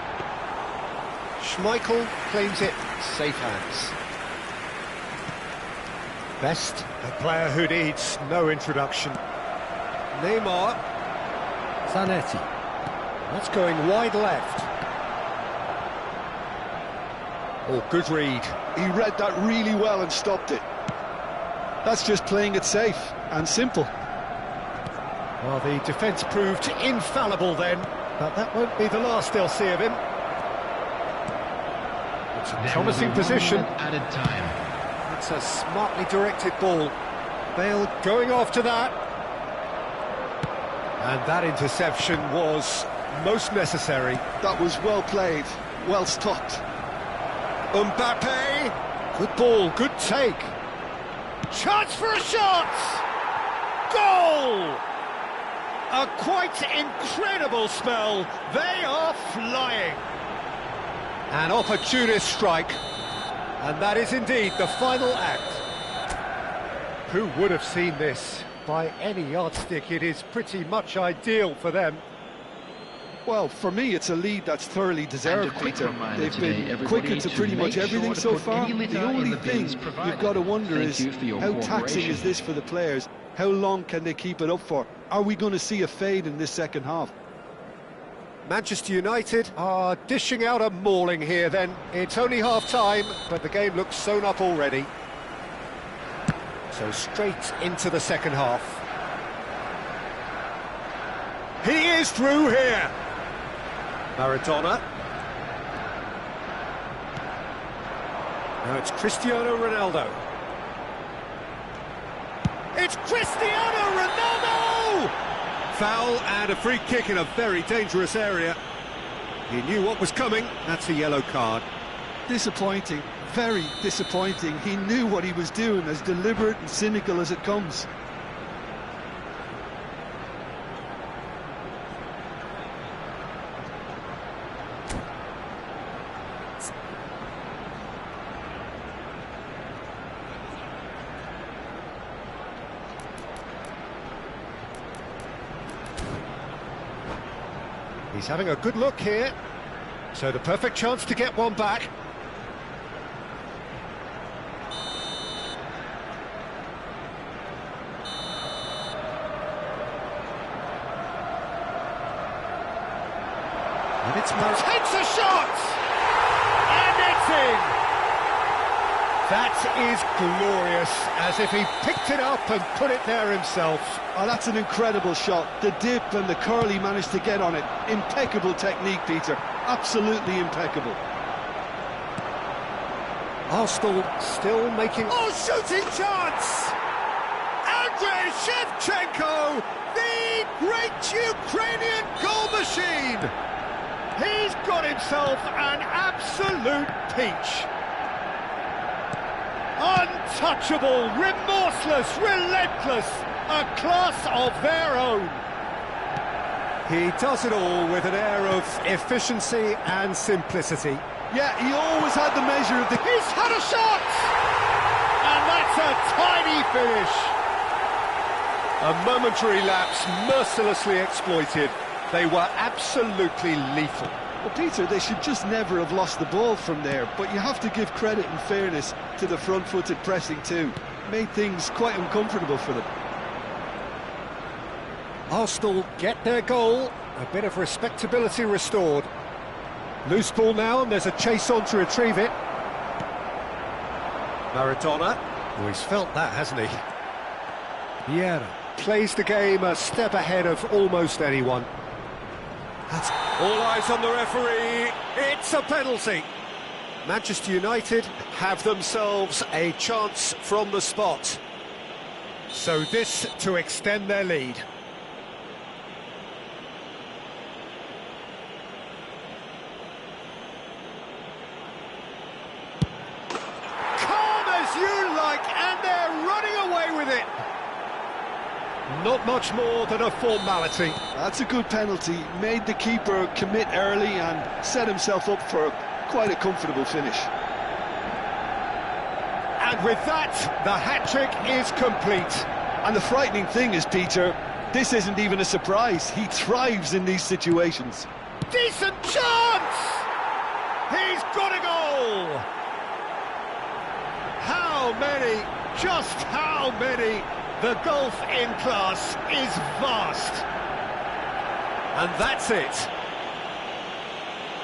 Schmeichel claims it, safe hands. Best, a player who needs no introduction. Neymar. Zanetti. That's going wide left. Oh, good read. He read that really well and stopped it. That's just playing it safe and simple. Well, the defence proved infallible then, but that won't be the last they'll see of him. It's a promising position. Added time. It's a smartly directed ball. Bale going after that. And that interception was most necessary. That was well played, well stopped. Mbappe. Good ball, good take. Chance for a shot! Goal! A quite incredible spell. They are flying. An opportunist strike. And that is indeed the final act. Who would have seen this? By any yardstick, it is pretty much ideal for them. Well, for me, it's a lead that's thoroughly deserved, Peter. They've been quick into pretty much everything so far. The only thing you've got to wonder is, how taxing is this for the players? How long can they keep it up for? Are we going to see a fade in this second half? Manchester United are dishing out a mauling here then. It's only half-time, but the game looks sewn up already. So straight into the second half. He is through here. Maradona. Now it's Cristiano Ronaldo. It's Cristiano Ronaldo! Foul and a free kick in a very dangerous area. He knew what was coming. That's a yellow card. Disappointing, very disappointing. He knew what he was doing, as deliberate and cynical as it comes. He's having a good look here. So the perfect chance to get one back. And it's takes a shot! And it's in! That is glorious, as if he picked it up and put it there himself. Oh, that's an incredible shot. The dip and the curl he managed to get on it. Impeccable technique, Peter. Absolutely impeccable. Arsenal still making... Oh, shooting chance! Andrei Shevchenko, the great Ukrainian goal machine! He's got himself an absolute peach. Untouchable, remorseless, relentless, a class of their own. He does it all with an air of efficiency and simplicity. Yeah, he always had the measure of the... He's had a shot! And that's a tiny finish. A momentary lapse mercilessly exploited. They were absolutely lethal. Well, Peter, they should just never have lost the ball from there, but you have to give credit and fairness to the front-footed pressing too. Made things quite uncomfortable for them. Arsenal get their goal, a bit of respectability restored. Loose ball now, and there's a chase on to retrieve it. Maradona. Oh, he's felt that, hasn't he? Vieira plays the game a step ahead of almost anyone. That's all eyes on the referee. It's a penalty. Manchester United have themselves a chance from the spot. So this to extend their lead. Calm as you like, and they're running away with it. Not much more than a formality. That's a good penalty. Made the keeper commit early and set himself up for quite a comfortable finish. And with that, the hat-trick is complete. And the frightening thing is, Peter, this isn't even a surprise. He thrives in these situations. Decent chance! He's got a goal! How many, just how many? The gulf in class is vast. And that's it.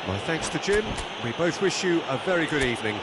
My thanks to Jim. We both wish you a very good evening.